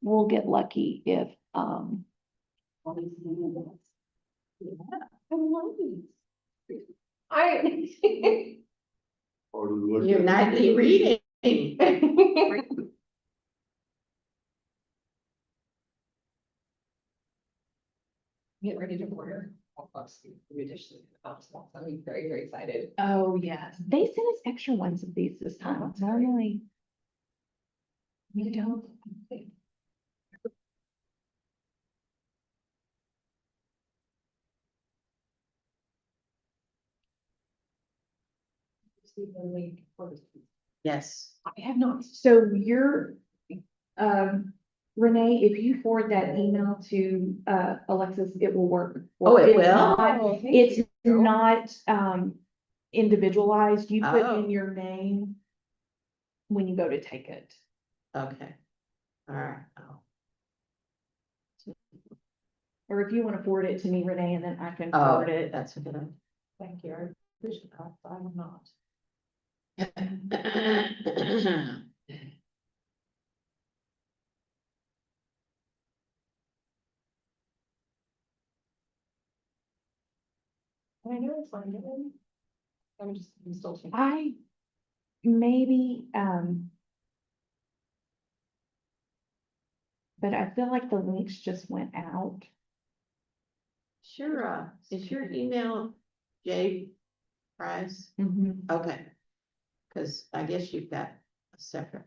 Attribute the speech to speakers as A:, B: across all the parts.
A: we'll get lucky if,
B: Your nightly reading.
C: Get ready to order. I'm very, very excited.
A: oh, yes, they sent us extra ones of these this time. Normally we don't.
B: Yes.
A: I have not. So you're, Renee, if you forward that email to, Alexis, it will work.
B: Oh, it
A: It's
B: will?
A: not- It's not, individualized. You put
B: Oh.
A: in your name when you go to take it.
B: Okay. All right. Oh.
A: Or if you want to forward it to me, Renee, and then I can
B: Oh,
A: forward it.
B: that's a good idea.
C: Thank you. I appreciate that. I'm not. I know it's fine. I'm still thinking.
A: I maybe, but I feel like the links just went out.
B: Sure, is your email J Price?
A: Mhm.
B: Okay. Cause I guess you've got a separate.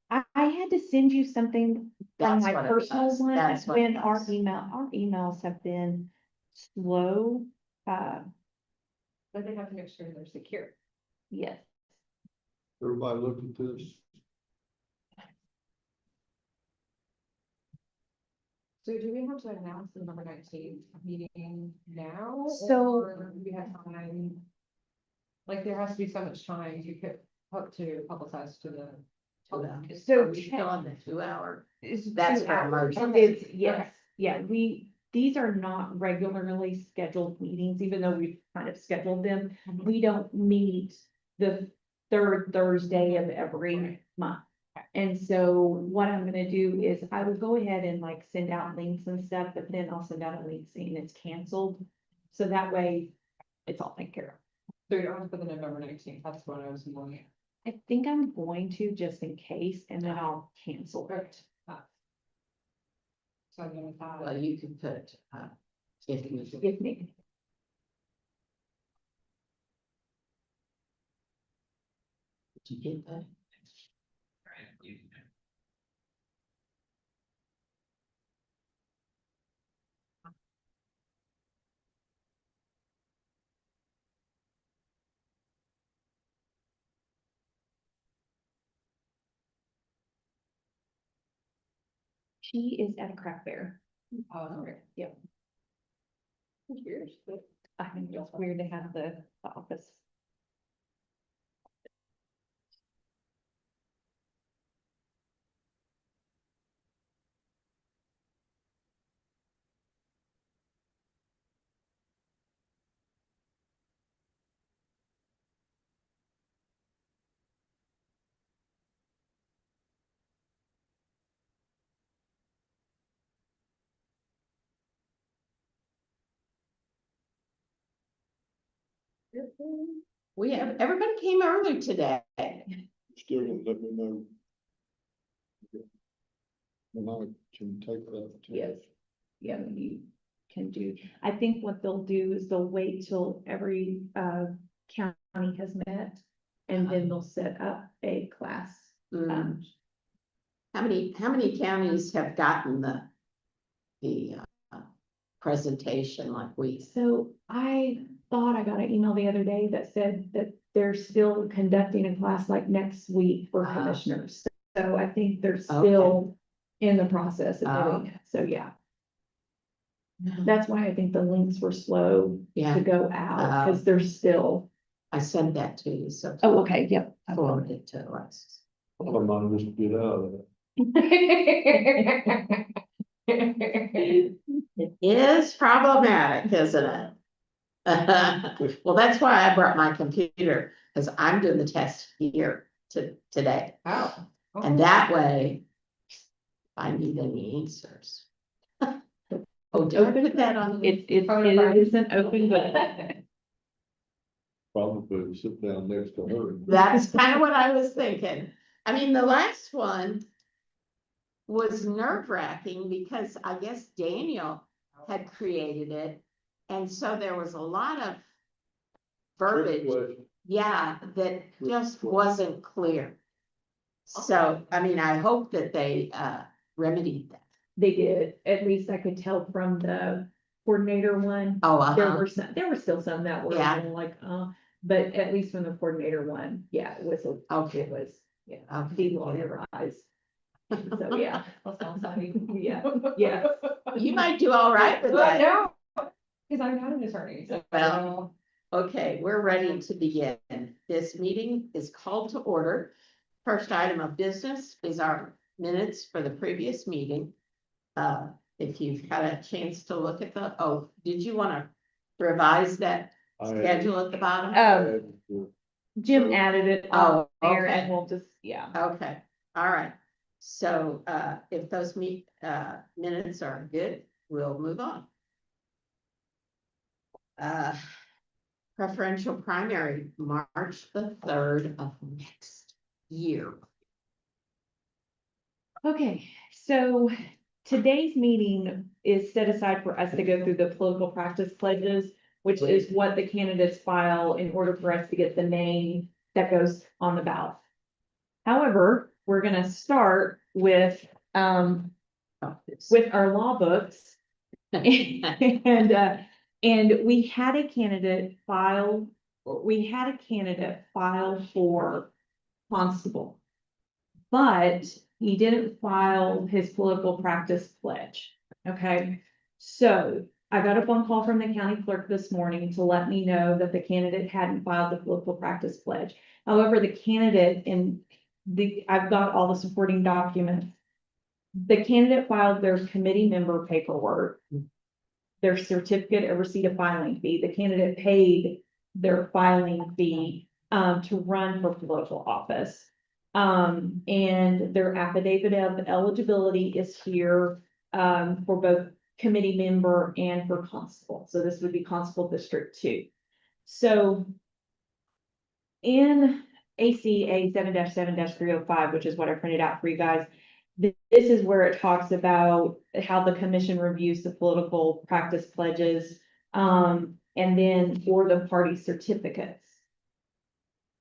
A: I had to send you something from
B: That's
A: my
B: what it
A: personal
B: was.
A: one
B: That's what
A: when
B: it
A: our
B: was.
A: emails have been slow.
C: But they have to make sure they're secure.
A: Yes.
D: Everybody look at this.
C: So do we have to announce the November 19th meeting now?
A: So-
C: Or do we have time? Like, there has to be so much time you could hope to publicize to the. public.
A: So
B: Are we still on the 2 hour?
A: It's
B: That's
A: 2
B: for
A: hours.
B: emergency.
A: It's- Yes, yeah, these are not regularly scheduled meetings, even though we've kind of scheduled them. We don't meet the third Thursday of every month. And so what I'm gonna do is I will go ahead and like send out links and stuff, but then I'll send out a link saying it's canceled. So that way it's all taken care of.
C: So you don't have to put the November 19th, that's what I was wondering.
A: I think I'm going to just in case, and then I'll cancel it.
C: So I'm gonna have.
B: Well, you can put, if you.
A: If needed.
B: Did you get that?
A: She is at a craft fair.
C: Okay.
A: Yep.
C: Weird, but
A: I think it's weird to have the office.
B: We have, everybody came early today.
D: Still don't let me know. When I can take that.
A: Yes. Yeah, you can do, I think what they'll do is they'll wait till every county has met. And then they'll set up a class.
B: Mm. How many counties have gotten the presentation like we?
A: So I thought I got an email the other day that said that they're still conducting a class like next week for commissioners. So I think they're still in the process of doing it. So yeah, that's why I think the links were slow
B: Yeah,
A: to go out, because they're still.
B: I sent that to you, so.
A: Oh, okay, yep.
B: I forwarded it to Alexis.
D: I might just get out of it.
B: It is problematic, isn't it? Well, that's why I brought my computer, because I'm doing the test here today.
C: Oh.
B: And that way, I need any answers. Oh, did I put that on?
A: It isn't open, but
D: Probably sit down next to her.
B: That's kind of what I was thinking. I mean, the last one was nerve wracking because I guess Daniel had created it. And so there was a lot of verbiage, yeah, that just wasn't clear. So, I mean, I hope that they remedied that.
A: they did, at least I could tell from the coordinator one.
B: Oh,
A: There were still some that were
B: Yeah.
A: like, but at least from the coordinator one, yeah, it was,
B: Okay.
A: it was, yeah,
B: Okay.
A: deloyalized. So, yeah,
C: That sounds funny.
A: yeah, yeah.
B: You might do all right with
C: Well,
B: that.
C: no, because I'm not an attorney, so.
B: Well, okay, we're ready to begin. This meeting is called to order. First item of business is our minutes for the previous meeting. If you've had a chance to look at did you want to revise that schedule at the bottom?
A: Jim added it
B: Oh,
A: there
B: okay.
A: and we'll just, yeah.
B: Okay, all right. So, if those minutes are good, we'll move on. Preferential primary, March the 3rd of next year.
A: Okay, so today's meeting is set aside for us to go through the political practice pledges, which is what the candidates file in order for us to get the name that goes on the ballot. However, we're gonna start with our law books. And we had a candidate file for constable. But he didn't file his political practice pledge, okay? So I got a phone call from the county clerk this morning to let me know that the candidate hadn't filed the political practice pledge. However, the candidate I've got all the supporting documents. The candidate filed their committee member paperwork, their certificate of receipt of filing fee. The candidate paid their filing fee to run for political office. And their affidavit of eligibility is here for both committee member and for constable. So this would be Constable District 2. So in ACA 7-7-305, which is what I printed out for you guys, this is where it talks about how the commission reviews the political practice pledges, and then for the party certificates.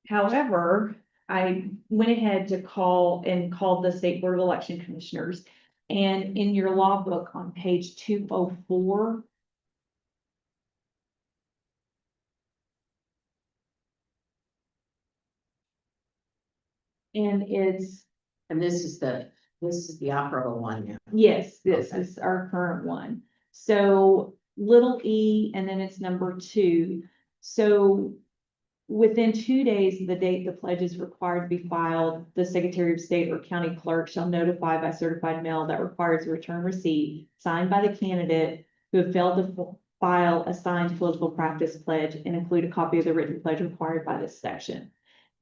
A: However, I went ahead to called the State Board of Election Commissioners, and in your law book on page 204, and
B: this is the operable one now.
A: yes, this
B: Okay.
A: is our current one. So little e, and then it's number 2. So within 2 days of the date the pledge is required to be filed, the Secretary of State or county clerk shall notify by certified mail that requires a return receipt signed by the candidate who have failed to file a signed political practice pledge and include a copy of the written pledge required by this section.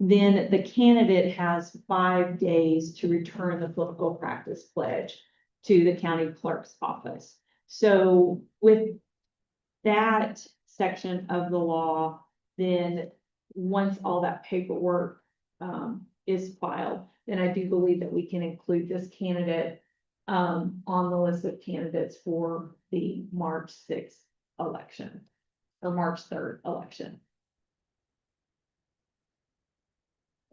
A: Then the candidate has 5 days to return the political practice pledge to the county clerk's office. So with that section of the law, then once all that paperwork is filed, then I do believe that we can include this candidate on the list of candidates for the March 6th election or March 3rd election.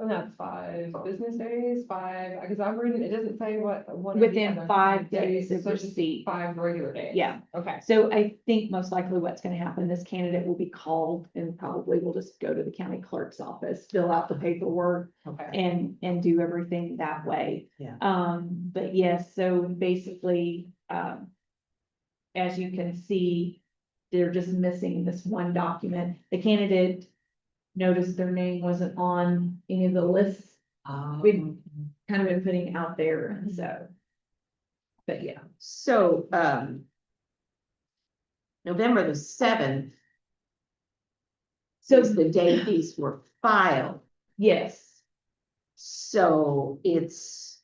C: And that's 5 business days, because I'm reading, it doesn't say what. one or the
A: Within
C: other.
A: 5 days of
C: So just
A: receipt.
C: 5 regular days.
A: Yeah.
C: Okay.
A: So I think most likely what's gonna happen, this candidate will be called and probably will just go to the county clerk's office, fill out the paperwork
C: Okay.
A: and do everything that way.
B: Yeah.
A: But yes, so basically, as you can see, they're just missing this one document. The candidate noticed their name wasn't on any of the lists we've kind of been putting out there, and so. But yeah,
B: So, November the 7th
A: so
B: is the day these were filed.
A: yes,
B: So it's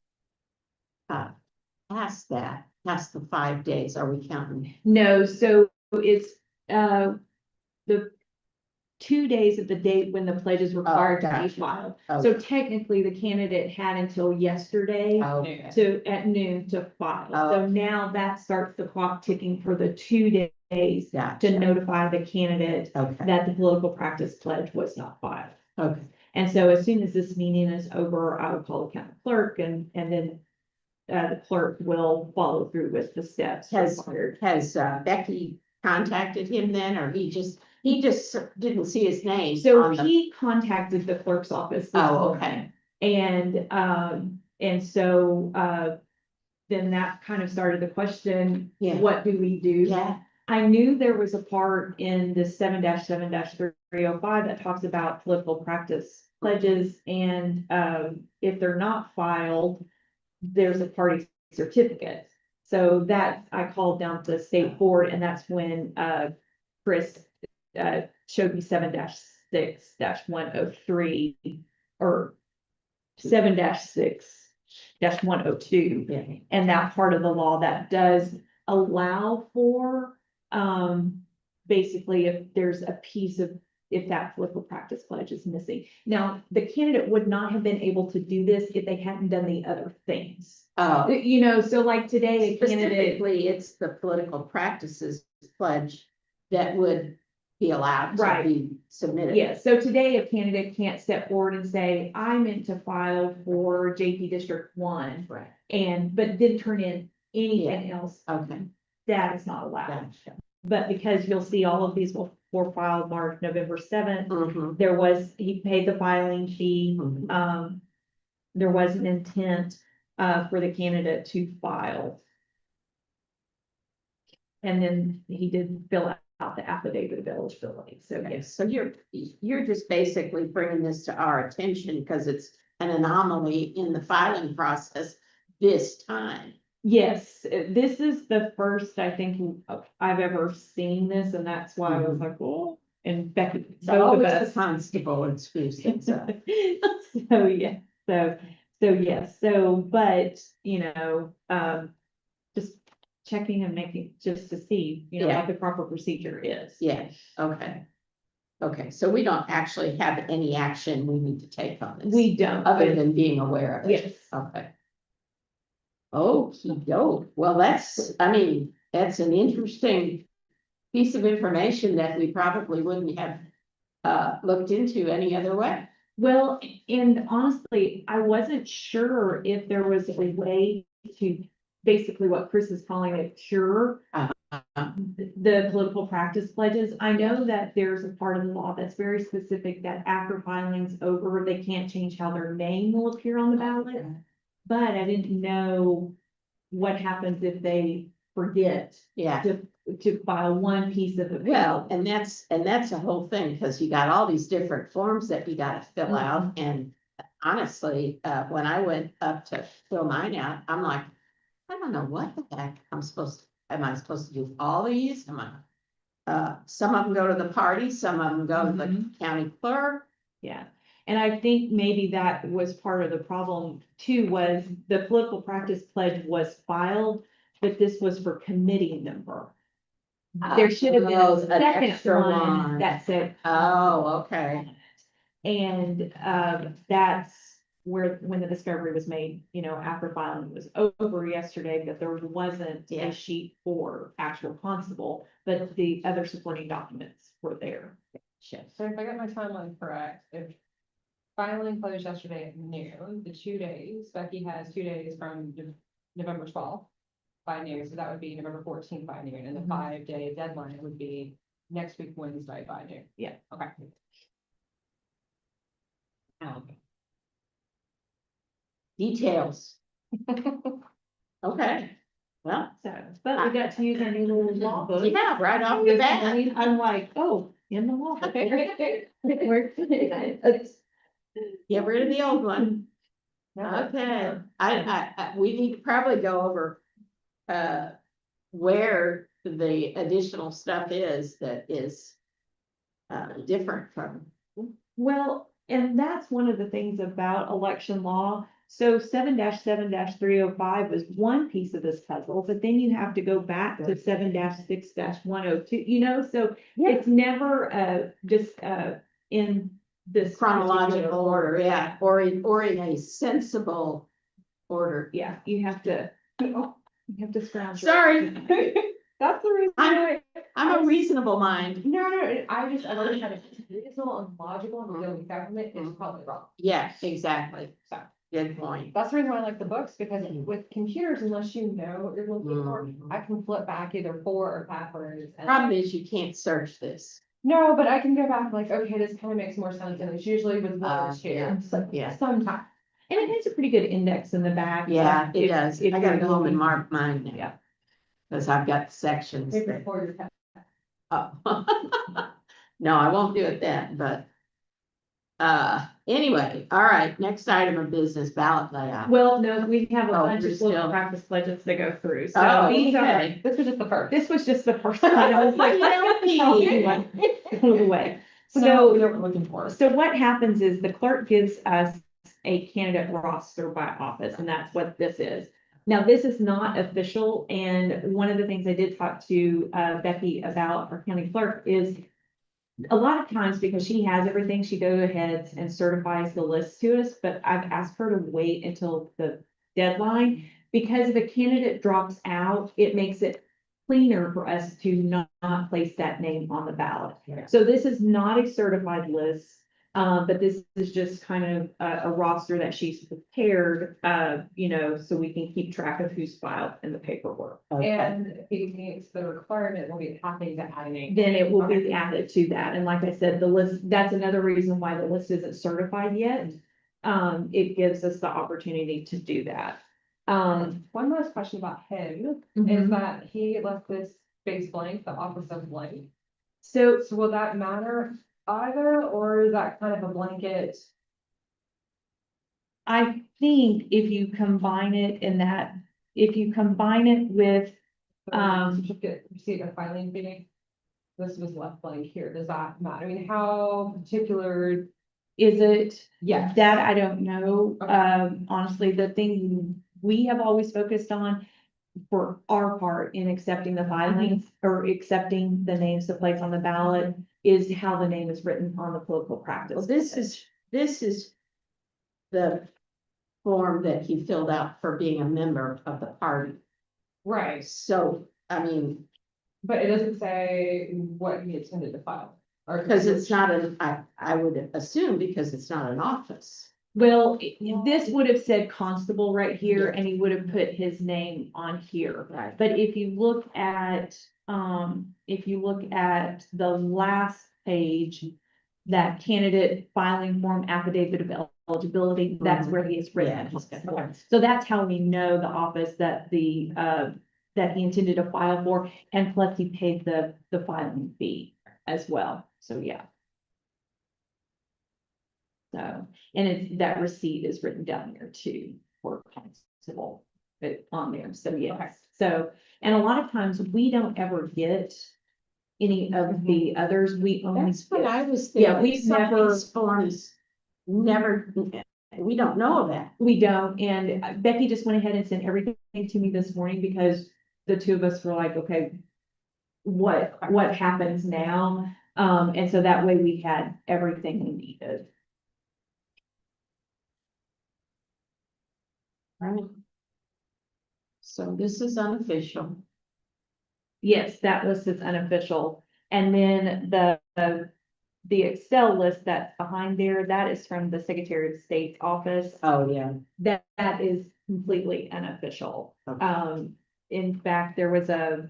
B: past that, past the 5 days, are we counting?
A: No, so it's, the 2 days of the date when the pledge is required to be
B: gotcha.
A: filed.
B: Okay.
A: So technically, the candidate had until yesterday
B: Okay,
A: at noon to file.
B: Oh.
A: So now that starts the clock ticking for the 2 days to
B: gotcha,
A: notify the candidate
B: okay,
A: that the political practice pledge was not filed.
B: okay.
A: And so as soon as this meeting is over, I will call the county clerk and then the clerk will follow through with the steps required.
B: Has Becky contacted him then, or he just didn't see his name?
A: So
B: on the-
A: he contacted the clerk's office. this
B: Oh,
A: morning.
B: okay,
A: And so, then that kind of started the question,
B: Yeah.
A: what do we do?
B: yeah,
A: I knew there was a part in the 7-7-305 that talks about political practice pledges and, if they're not filed, there's a party certificate. So that, I called down to the state board and that's when, Chris, showed me 7-6-103 or 7-6-102.
B: yeah,
A: And that part of the law that does allow for, basically if there's a piece of, if that political practice pledge is missing. Now, the candidate would not have been able to do this if they hadn't done the other things.
B: oh.
A: You know, so like today, a candidate,
B: Specifically, it's the political practices pledge that would be allowed to
A: Right.
B: be submitted.
A: yes, so today a candidate can't step forward and say, I meant to file for JP District 1
B: Right,
A: but didn't turn in anything else.
B: okay,
A: That is not allowed.
B: gotcha.
A: But because you'll see all of these were filed November 7th,
B: Mhm,
A: he paid the filing fee.
B: mhm.
A: There was an intent, for the candidate to file. And then he did fill out the affidavit of eligibility, so
B: Okay,
A: yes.
B: so you're just basically bringing this to our attention because it's an anomaly in the filing process this time.
A: Yes, this is the first, I think, I've ever seen this, and that's why I was like, oh, and Becky.
B: So
A: both of
B: always
A: us.
B: the constable and screws things up.
A: So, yeah, so yes, but, just checking and making, just to see,
B: Yeah.
A: what the proper procedure is.
B: Yeah, okay. Okay, so we don't actually have any action we need to take on this.
A: We don't.
B: Other than being aware of it.
A: Yes.
B: Okay. Okey doke. Well, that's an interesting piece of information that we probably wouldn't have looked into any other way.
A: Well, and honestly, I wasn't sure if there was a way to, basically what Chris is calling a cure the political practice pledges. I know that there's a part of the law that's very specific that after filing's over, they can't change how their name will appear on the ballot. But I didn't know what happens if they forget
B: Yeah,
A: to file one piece of it.
B: well, and that's a whole thing, because you got all these different forms that you gotta fill out, and honestly, when I went up to fill mine out, I'm like, I don't know what the heck am I supposed to do all these? Some of them go to the party, some of them go to the county clerk.
A: Yeah, and I think maybe that was part of the problem too, was the political practice pledge was filed, but this was for committee member. There should have been
B: Oh,
A: a
B: an
A: second
B: extra
A: one
B: line.
A: that said.
B: Oh, okay,
A: And, that's where, when the discovery was made, after filing was over yesterday, that there wasn't
B: Yeah.
A: a sheet for actual constable, but the other supporting documents were there.
B: shit.
C: So if I got my timeline correct, if filing closed yesterday at noon, the 2 days, Becky has 2 days from November 12th by noon, so that would be November 14th by noon, and the 5-day deadline would be next week Wednesday by noon.
A: Yeah.
C: Okay.
B: Details. Okay, well,
A: So, but we got to use our new little law book.
B: yeah, right off the
A: This
B: bat.
A: morning, I'm like, oh, in the law book. It's-
B: Get rid of the old one.
C: No,
B: Okay, we need to probably go over, where the additional stuff is that is, different from.
A: Well, and that's one of the things about election law. So 7-7-305 was one piece of this puzzle, but then you have to go back to 7-6-102, so it's never, just, in this.
B: Chronological
A: particular
B: order, yeah, or in a sensible order.
A: Yeah, you have to scrounge.
B: Sorry,
C: That's the reason
B: I'm-
C: why.
B: I'm a reasonable mind.
C: No, I always had it reasonable and logical and the only government is probably wrong.
B: Yeah, exactly.
C: So
B: Good point.
C: that's the reason why I like the books, because with computers, unless you know what you're looking for,
B: Mhm.
C: I can flip back either forward or backwards. and-
B: Problem is you can't search this.
C: No, but I can go back like, okay, this kind of makes more sense, and it's usually with one or two.
B: Yeah,
C: So-
B: yeah.
C: Sometimes.
A: And it has a pretty good index in the back.
B: Yeah,
A: so
B: it
A: if-
B: does.
A: if
B: I gotta
A: you're
B: go home and
A: looking-
B: mark mine now.
A: Yeah.
B: Cause I've got sections.
C: Paper
B: that-
C: for your pen.
B: Oh. No, I won't do it then, but. Anyway, all right, next item of business, ballot layout.
A: Well, no, we have a
B: Oh,
A: bunch
B: we're
A: of political
B: still-
A: practice pledges to go through, so
B: Oh,
A: these are,
B: okay.
C: This was just the first.
A: this was just the first one, I was like, let's get this out of the way.
C: So now we
A: So,
C: know what we're looking for.
A: so what happens is the clerk gives us a candidate roster by office, and that's what this is. Now, this is not official, and one of the things I did talk to Becky about, our county clerk, is a lot of times, because she has everything, she goes ahead and certifies the list to us, but I've asked her to wait until the deadline. Because if a candidate drops out, it makes it cleaner for us to not place that name on the ballot.
B: Yeah.
A: So this is not a certified list, but this is just kind of a roster that she's prepared, so we can keep track of who's filed in the paperwork.
B: Okay.
C: And if he meets the requirement, we'll be happy to add a name.
A: Then it will be added to that. And like I said, the list, that's another reason why the list isn't certified yet. It gives us the opportunity to do that.
C: One last question about him is
A: Mhm.
C: that he left this space blank, the office of blank.
A: So
C: So will that matter either, or is that kind of a blanket?
A: I think if you combine it with,
C: Certificate receipt of filing fee? This was left blank here. Does that matter? I mean, how particular?
A: is it?
C: Yeah.
A: That I don't know.
C: Okay.
A: Honestly, the thing we have always focused on for our part in accepting the filings or accepting the names to place on the ballot is how the name is written on the political practice.
B: Well, this is the form that he filled out for being a member of the party.
C: Right,
B: So, I mean,
C: but it doesn't say what he intended to file. Or
B: because it's not I would assume because it's not an office.
A: Well, this would have said constable right here,
B: Yeah.
A: and he would have put his name on here.
B: Right.
A: But if you look at the last page, that candidate filing form affidavit of eligibility, that's where he is written.
B: Yeah.
A: So that's how we know the office that that he intended to file for, and plus he paid the filing fee as well. So, yeah. So, and that receipt is written down here too, for constable, on there, so
C: Okay.
A: yes. So, and a lot of times we don't ever get any of the others, we only
B: That's what
A: get,
B: I was
A: Yeah,
B: thinking.
A: we've
B: Some of
A: never-
B: these forms never, we don't know that.
A: we don't, and Becky just went ahead and sent everything to me this morning because the two of us were like, okay, what happens now? And so that way we had everything we needed.
B: Right. So this is unofficial.
A: Yes, that list is unofficial. And then the Excel list that's behind there, that is from the Secretary of State's office.
B: Oh, yeah.
A: That is completely unofficial.
B: Okay.
A: In fact, there was a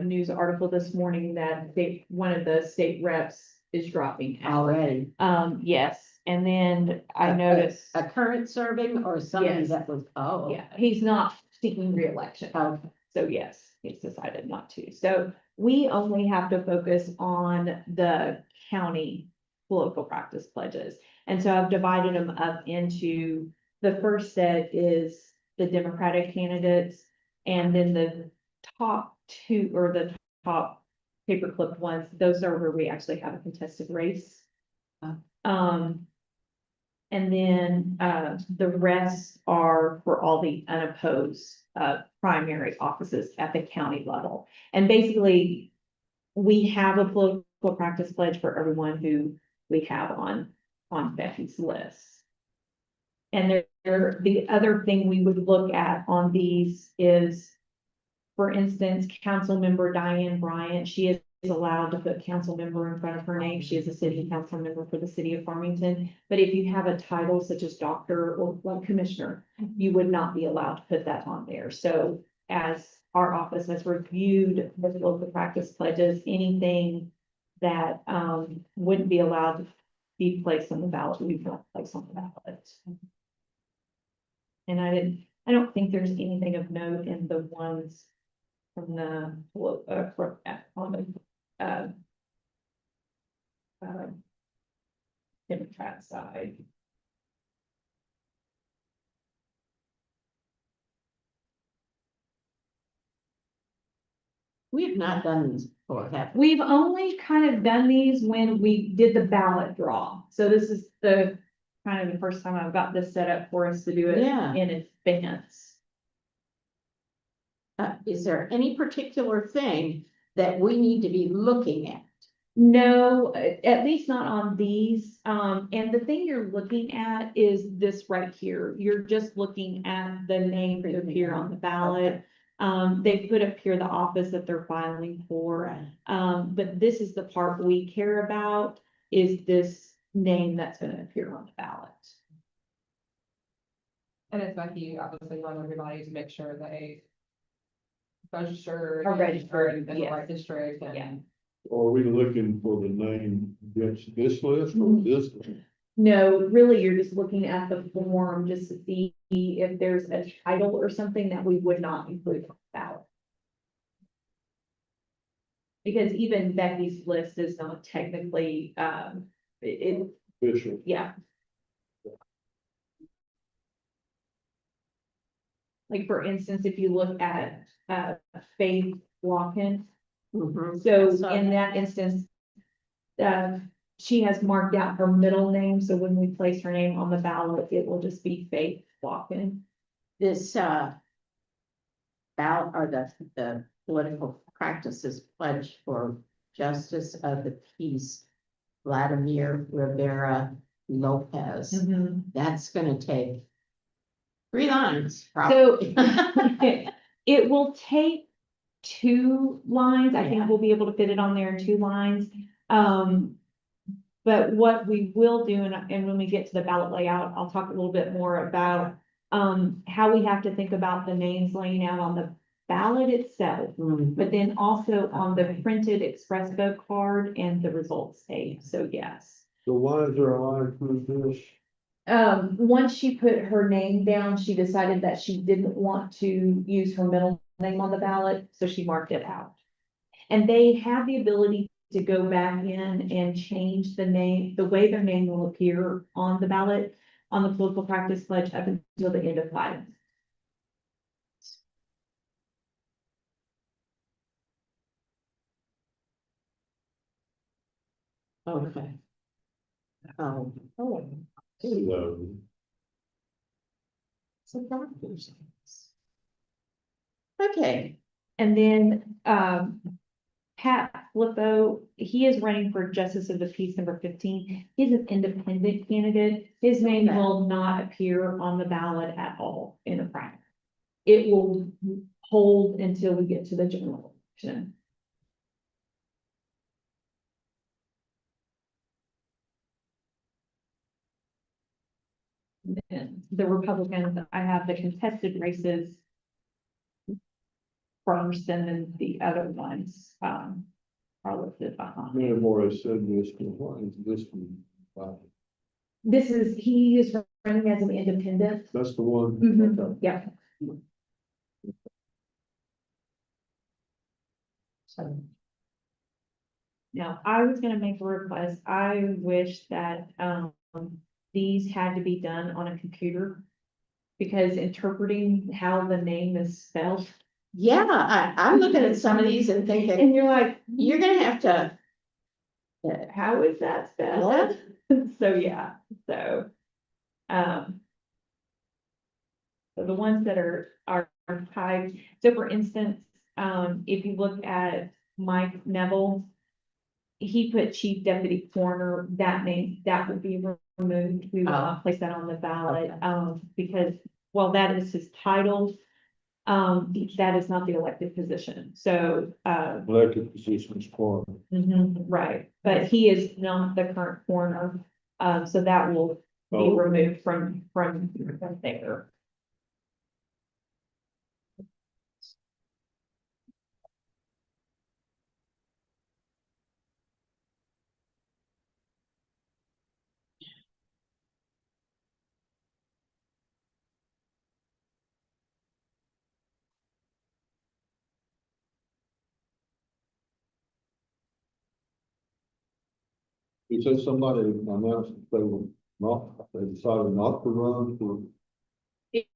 A: news article this morning that one of the state reps is dropping out.
B: Already.
A: Yes, and then I noticed,
B: A current serving or somebody
A: Yes.
B: that was, oh.
A: yeah, he's not seeking reelection.
B: Okay.
A: So yes, he's decided not to. So we only have to focus on the county political practice pledges. And so I've divided them up into, the first set is the Democratic candidates. And then the top two, or the top paperclip ones, those are where we actually have a contested race.
B: Oh.
A: And then, the rest are for all the unopposed, primary offices at the county level. And basically, we have a political practice pledge for everyone who we have on Becky's list. And the other thing we would look at on these is, for instance, Councilmember Diane Bryant, she is allowed to put council member in front of her name. She is a city council member for the city of Farmington. But if you have a title such as doctor or like commissioner, you would not be allowed to put that on there. So as our office has reviewed the local practice pledges, anything that wouldn't be allowed to be placed on the ballot, we don't place on the ballot. And I don't think there's anything of note in the ones from the, on the, Democrat side.
B: We have not done these before, have we?
A: We've only kind of done these when we did the ballot draw. So this is the kind of the first time I've got this set up for us to do it
B: Yeah.
A: in advance.
B: Is there any particular thing that we need to be looking at?
A: No, at least not on these. And the thing you're looking at is this right here. You're just looking at the name that appear on the ballot. They put up here the office that they're filing for. But this is the part we care about, is this name that's gonna appear on the ballot.
C: And it's Becky obviously run everybody to make sure they registered.
A: Are registered,
C: in the
A: yes.
C: right district
A: Yeah.
C: and.
D: Are we looking for the name against this list or this?
A: No, really, you're just looking at the form just to see if there's a title or something that we would not include on the ballot. Because even Becky's list is not technically,
D: Official.
A: yeah. Like, for instance, if you look at, Faith Walken, so in that instance, she has marked out her middle name, so when we place her name on the ballot, it will just be Faith Walken.
B: This, ballot or the political practices pledge for justice of the peace, Vladimir Rivera Lopez. That's gonna take 3 lines,
A: So
B: probably.
A: it will take 2 lines. I think we'll be able to fit it on there in 2 lines. But what we will do, and when we get to the ballot layout, I'll talk a little bit more about how we have to think about the names laying out on the ballot itself, but then also on the printed express vote card and the results tape. So yes.
D: So why is there a line through this?
A: Once she put her name down, she decided that she didn't want to use her middle name on the ballot, so she marked it out. And they have the ability to go back in and change the name, the way their name will appear on the ballot, on the political practice pledge up until the end of filing.
B: Okay. Oh.
D: So,
B: So doctors. Okay,
A: And then, Pat Flippo, he is running for Justice of the Peace number 15. He's an independent candidate. His name
B: Okay.
A: will not appear on the ballot at all in the primary. It will hold until we get to the general election. And the Republicans, I have the contested races first, and then the other ones, are listed behind.
D: many more has said this, but why is this one? Wow.
A: He is running as an independent.
D: That's the one.
A: Mhm, yeah.
B: so
A: Now, I was gonna make a request. I wish that, these had to be done on a computer. Because interpreting how the name is spelled,
B: yeah, I'm looking at some of these and thinking,
A: and you're like,
B: you're gonna have to.
A: how is that spelled? So, yeah, so. So the ones that are tied, so for instance, if you look at Mike Neville, he put chief deputy coroner, that name, that would be removed. We will not place that on the ballot, because while that is his title, that is not the elected position. So,
D: Elected positions for.
A: right, but he is not the current coroner. So that will be
D: Oh.
A: removed from there.
D: You said somebody announced that they were not, they decided not to run for.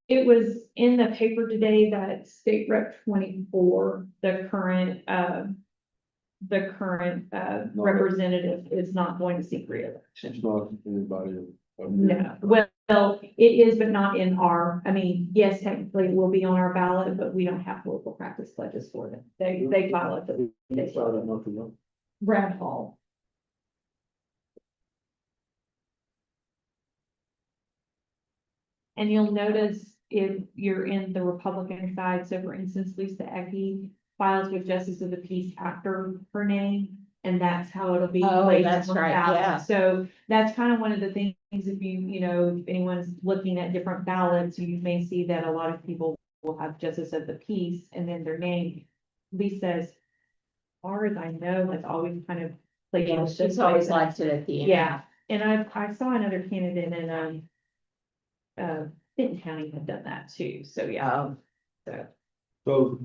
A: It was in the paper today that State Rep 24, the current representative is not going to seek reelection.
D: It's not anybody.
A: No, well, it is, but not in our, I mean, yes, technically it will be on our ballot, but we don't have local practice pledges for them. They file it,
D: Who
A: they
D: decided not to run?
A: Brad Hall. And you'll notice if you're in the Republican side, so for instance, Lisa Ecke files with Justice of the Peace after her name, and that's how it'll be.
B: Oh,
A: placed
B: that's
A: on the
B: right,
A: ballot.
B: yeah.
A: So that's kind of one of the things, if if anyone's looking at different ballots, you may see that a lot of people will have Justice of the Peace and then their name. Lisa's, as far as I know, has always kind of played.
B: Yeah, she's always liked it at the end.
A: Yeah, and I saw another candidate in, Benton County had done that too, so yeah, so.
D: So.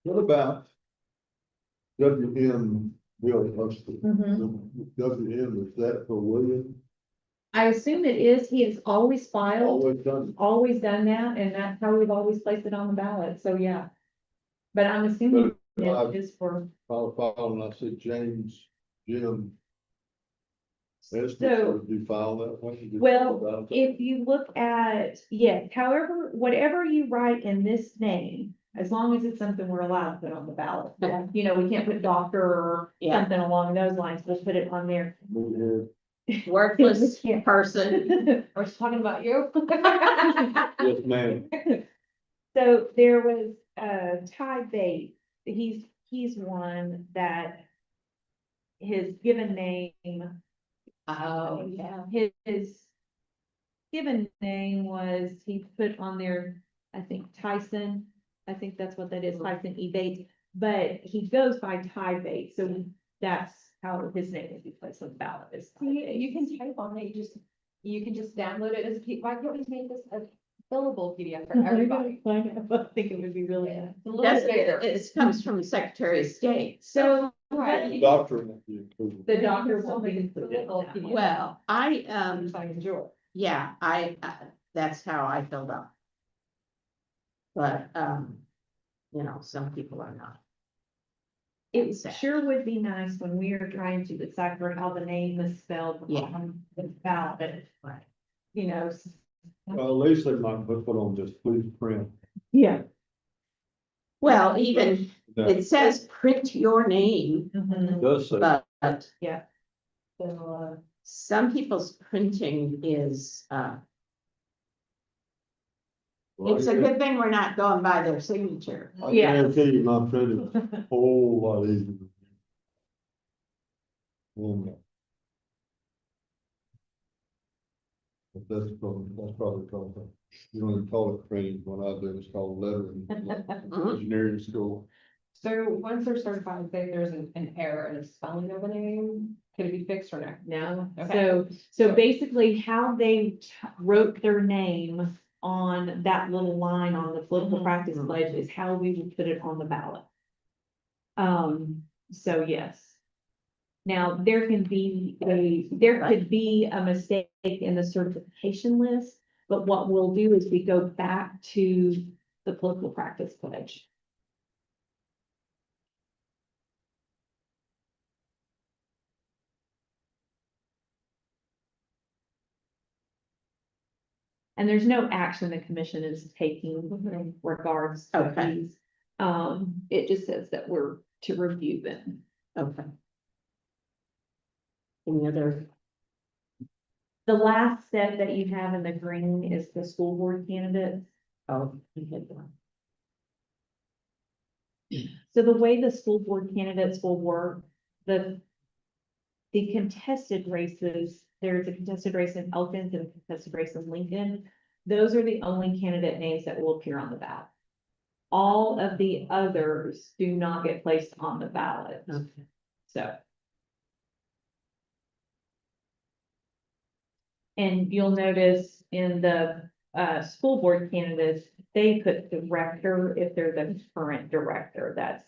D: What about? WM Bill Huxley? WM, is that for William?
A: I assume it is, he has always filed,
D: Always done.
A: that, and that's how we've always placed it on the ballot, so yeah. But I'm assuming
D: But,
A: it is for,
D: File, and I said James, Jim.
A: so,
D: Do you file that way?
A: well, if you look at, yes, however, whatever you write in this name, as long as it's something we're allowed to put on the ballot.
B: Yeah.
A: We can't put doctor or
B: Yeah.
A: something along those lines, we'll put it on there.
B: Worthless
A: Yeah.
B: person.
C: We're just talking about you.
D: Yes, ma'am.
A: So there was, Ty Bates, he's one that his given name,
B: Oh, yeah.
A: his given name was, he put on there, I think Tyson, I think that's what that is, Tyson E. Bates, but he goes by Ty Bates, so that's how his name will be placed on the ballot is. Ty
C: You
A: Bates.
C: can type on it, you can just download it as a why can't we make this a fillable PDF for
A: I'm gonna
C: everybody?
A: find it, but I think it would be really.
C: It's a little
B: That's,
C: bigger.
B: it comes from the Secretary of State.
A: So,
C: Right.
D: Doctor. Won't be included.
A: the doctor will be included.
B: Well, I,
C: So I enjoy.
B: yeah, that's how I filled out. But, some people are not.
A: It sure would be nice when we are trying to decipher how the name is spelled
B: Yeah.
A: on the ballot,
B: Right.
D: Well, at least they might put on just please print.
A: Yeah.
B: Well, even,
D: That
B: it says print your name,
D: does say.
B: but
A: So,
B: some people's printing is,
D: Well,
B: it's a good thing we're not going by their signature.
D: I
A: Yeah.
D: guarantee you my print is a whole lot easier. And, but that's probably called, you don't even call it printing, what I do, it's called lettering,
B: Mhm.
D: engineering school.
C: So once they're certified, say there's an error in the spelling of a name, can it be fixed or no?
A: no,
C: Okay.
A: so basically how they wrote their name on that little line on the political practice pledge is how we would put it on the ballot. So yes. Now, there could be a mistake in the certification list, but what we'll do is we go back to the political practice pledge. And there's no action the commission is taking in regards to
B: Okay.
A: these. It just says that we're to review them.
B: Okay. Any other?
A: The last step that you have in the green is the school board candidates.
B: Oh, you had one.
A: So the way the school board candidates will work, the contested races, there's a contested race in Elkins and a contested race in Lincoln. Those are the only candidate names that will appear on the ballot. All of the others do not get placed on the ballot,
B: Okay.
A: so. And you'll notice in the school board candidates, they put director if they're the current director. That's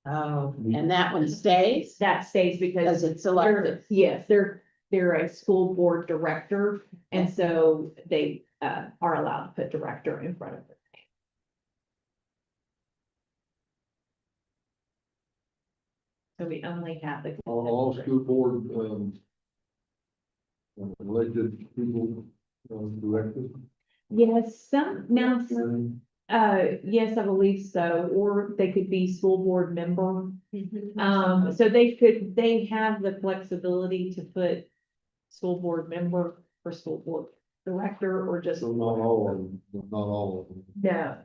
B: Oh, and that one stays
A: that stays
B: because
A: because
B: it's elected.
A: yes, they're a school board director, and so they are allowed to put director in front of it. So we only have the.
D: All school board, elected people, directors.
A: Yes, some, now, yes, I believe so, or they could be school board member. So they have the flexibility to put school board member or school board director or just.
D: So not all of them, not all of them.
A: No,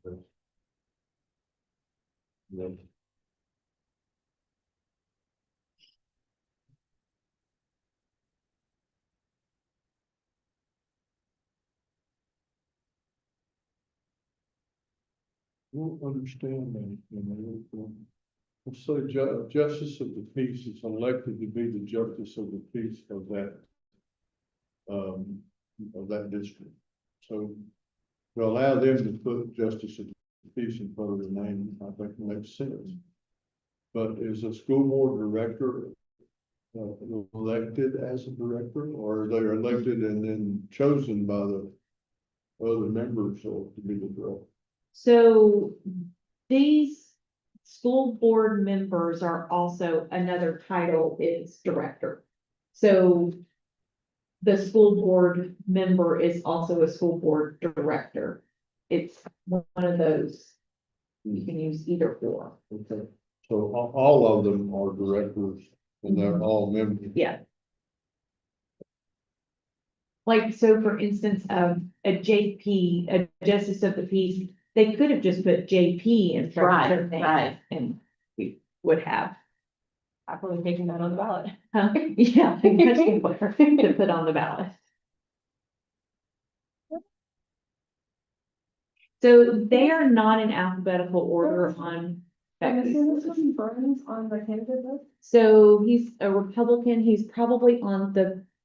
D: Okay. Yeah. Don't understand that, you know. Let's say justice of the peace is elected to be the justice of the peace of that district. So to allow them to put justice of the peace in front of the name, I think makes sense. But is a school board director elected as a director, or are they elected and then chosen by the other members or to be the director?
A: so these school board members are also, another title is director. So the school board member is also a school board director. It's one of those. You can use either or.
D: Okay, so all of them are directors and they're all members.
A: Yeah. Like, so for instance, a JP, a justice of the peace, they could have just put JP in front of their name.
B: Right.
A: And we would have,
C: Happily taking that on the ballot.
A: yeah, to put on the ballot. So they are not in alphabetical order on.
C: I'm
A: Becky's
C: assuming this
A: list.
C: one burns on the candidate list.
A: So he's a Republican, he's probably on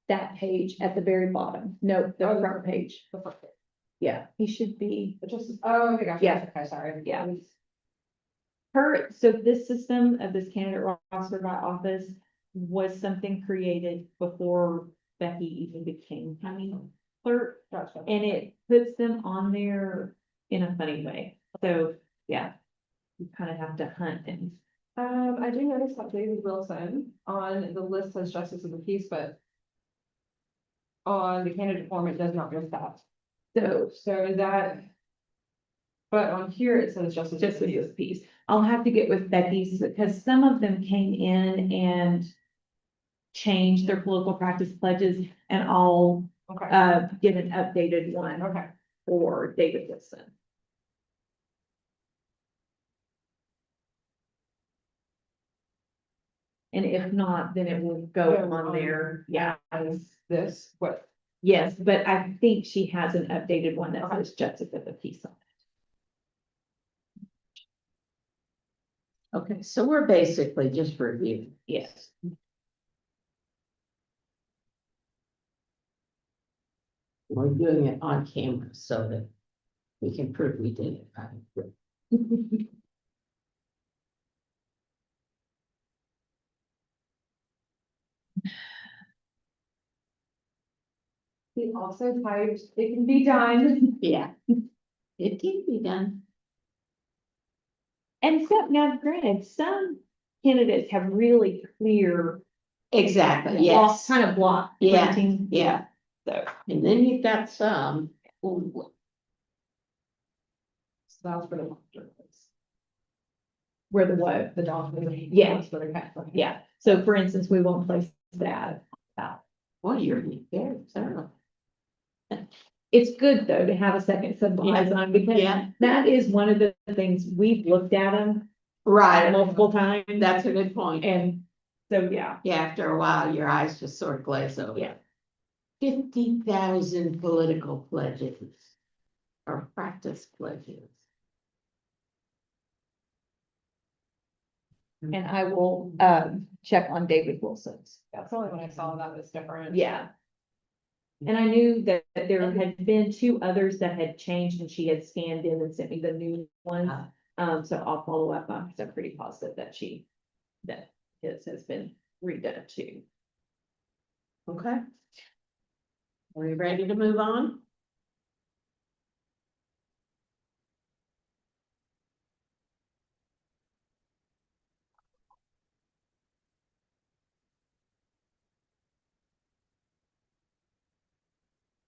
A: that page at the very bottom, no, the
C: Oh,
A: front page,
C: The first bit.
A: yeah, he should be.
C: Just, oh, okay, gotcha.
A: Yeah.
C: Okay, sorry.
A: Yeah. So this system of this candidate roster by office was something created before Becky even became county clerk,
C: Gotcha.
A: and it puts them on there in a funny way, so, yeah. You kind of have to hunt and.
C: I do notice that David Wilson on the list says justice of the peace, but on the candidate form, it does not list that. So is that? But on here, it says justice.
A: Just
C: of
A: with
C: the peace.
A: this piece. I'll have to get with Becky's because some of them came in and changed their political practice pledges, and I'll
C: Okay,
A: get an updated one
C: okay.
A: for David Wilson. And if not, then it will go
C: Yeah,
A: on there, yeah,
C: As this, what?
A: yes, but I think she has an updated one that says justice of the peace on it.
B: Okay, so we're basically just reviewing.
A: Yes.
B: We're doing it on camera so that we can prove we did it right.
C: He also typed, it can be done.
B: Yeah, it can be done.
A: And so now granted, some candidates have really clear.
B: Exactly,
A: block-
B: yes,
A: Kind of block.
B: Yeah,
A: printing.
B: yeah.
A: So,
B: And then you've got some,
C: So that was for the doctor.
A: where the what?
C: The doctor.
A: Yeah.
C: That's what I got.
A: Yeah, so for instance, we won't place that.
B: well, you're very thorough.
A: It's good though to have a second set of eyes on because
B: Yeah.
A: that is one of the things we've looked at them
B: Right,
A: multiple times.
B: that's a good point.
A: And so, yeah,
B: Yeah, after a while, your eyes just sort of glaze over.
A: Yeah.
B: 50,000 political pledges. Or practice pledges.
A: and I will, check on David Wilson's.
C: That's only when I saw that was different.
A: Yeah. And I knew that there had been two others that had changed and she had scanned in and sent me the new ones. So I'll follow up on, because I'm pretty positive that that his has been redone too.
B: Okay. Are we ready to move on?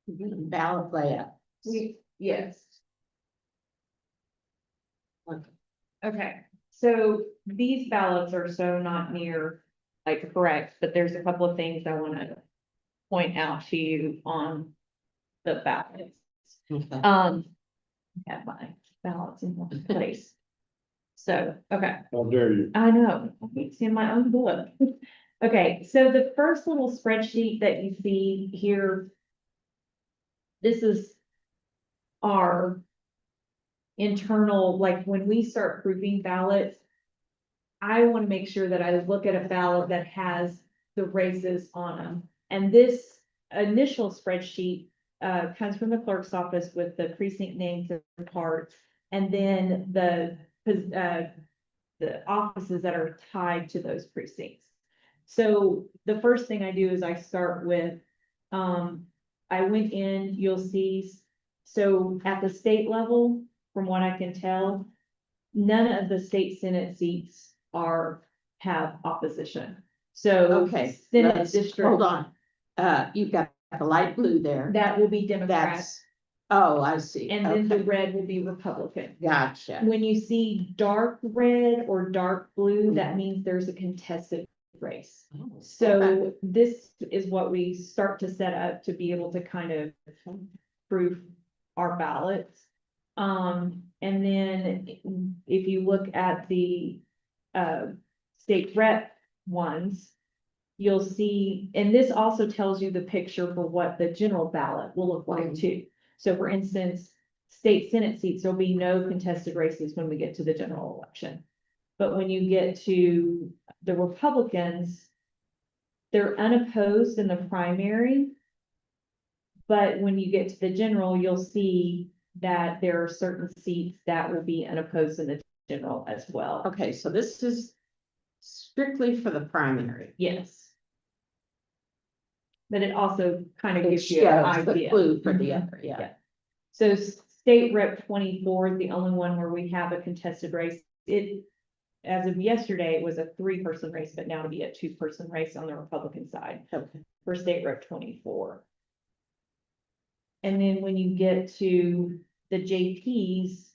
B: Ballot layout.
A: Yes. Okay, so these ballots are so not near, like, correct, but there's a couple of things I wanna point out to you on the ballots.
B: Okay.
A: I have my ballots in one place. So, okay.
D: How dare you?
A: I know, it's in my own book. Okay, so the first little spreadsheet that you see here. This is our internal, like, when we start proofing ballots. I want to make sure that I look at a ballot that has the races on them. And this initial spreadsheet comes from the clerk's office with the precinct names and parts. And then the offices that are tied to those precincts. So the first thing I do is I start with, I went in, you'll see, so at the state level, from what I can tell, none of the state senate seats have opposition. So.
B: Okay,
A: Senate
B: let's,
A: district.
B: hold on. You've got the light blue there.
A: That will be Democrat,
B: That's, oh, I see.
A: and then the
B: Okay.
A: red will be Republican.
B: Gotcha.
A: When you see dark red or dark blue, that means there's a contested race.
B: Okay.
A: So this is what we start to set up to be able to kind of proof our ballots. And then if you look at the state rep ones, you'll see, and this also tells you the picture for what the general ballot will look like too. So for instance, state senate seats, there'll be no contested races when we get to the general election. But when you get to the Republicans, they're unopposed in the primary. But when you get to the general, you'll see that there are certain seats that will be unopposed in the general as well.
B: Okay, so this is strictly for the primary.
A: Yes. But it also kind of
B: It
A: gives you an
B: shows the
A: idea.
B: clue for the
A: Mhm.
B: other, yeah.
A: Yeah. So state rep 24 is the only one where we have a contested race. As of yesterday, it was a 3-person race, but now it'll be a 2-person race on the Republican side
B: Okay.
A: for state rep 24. And then when you get to the JPs,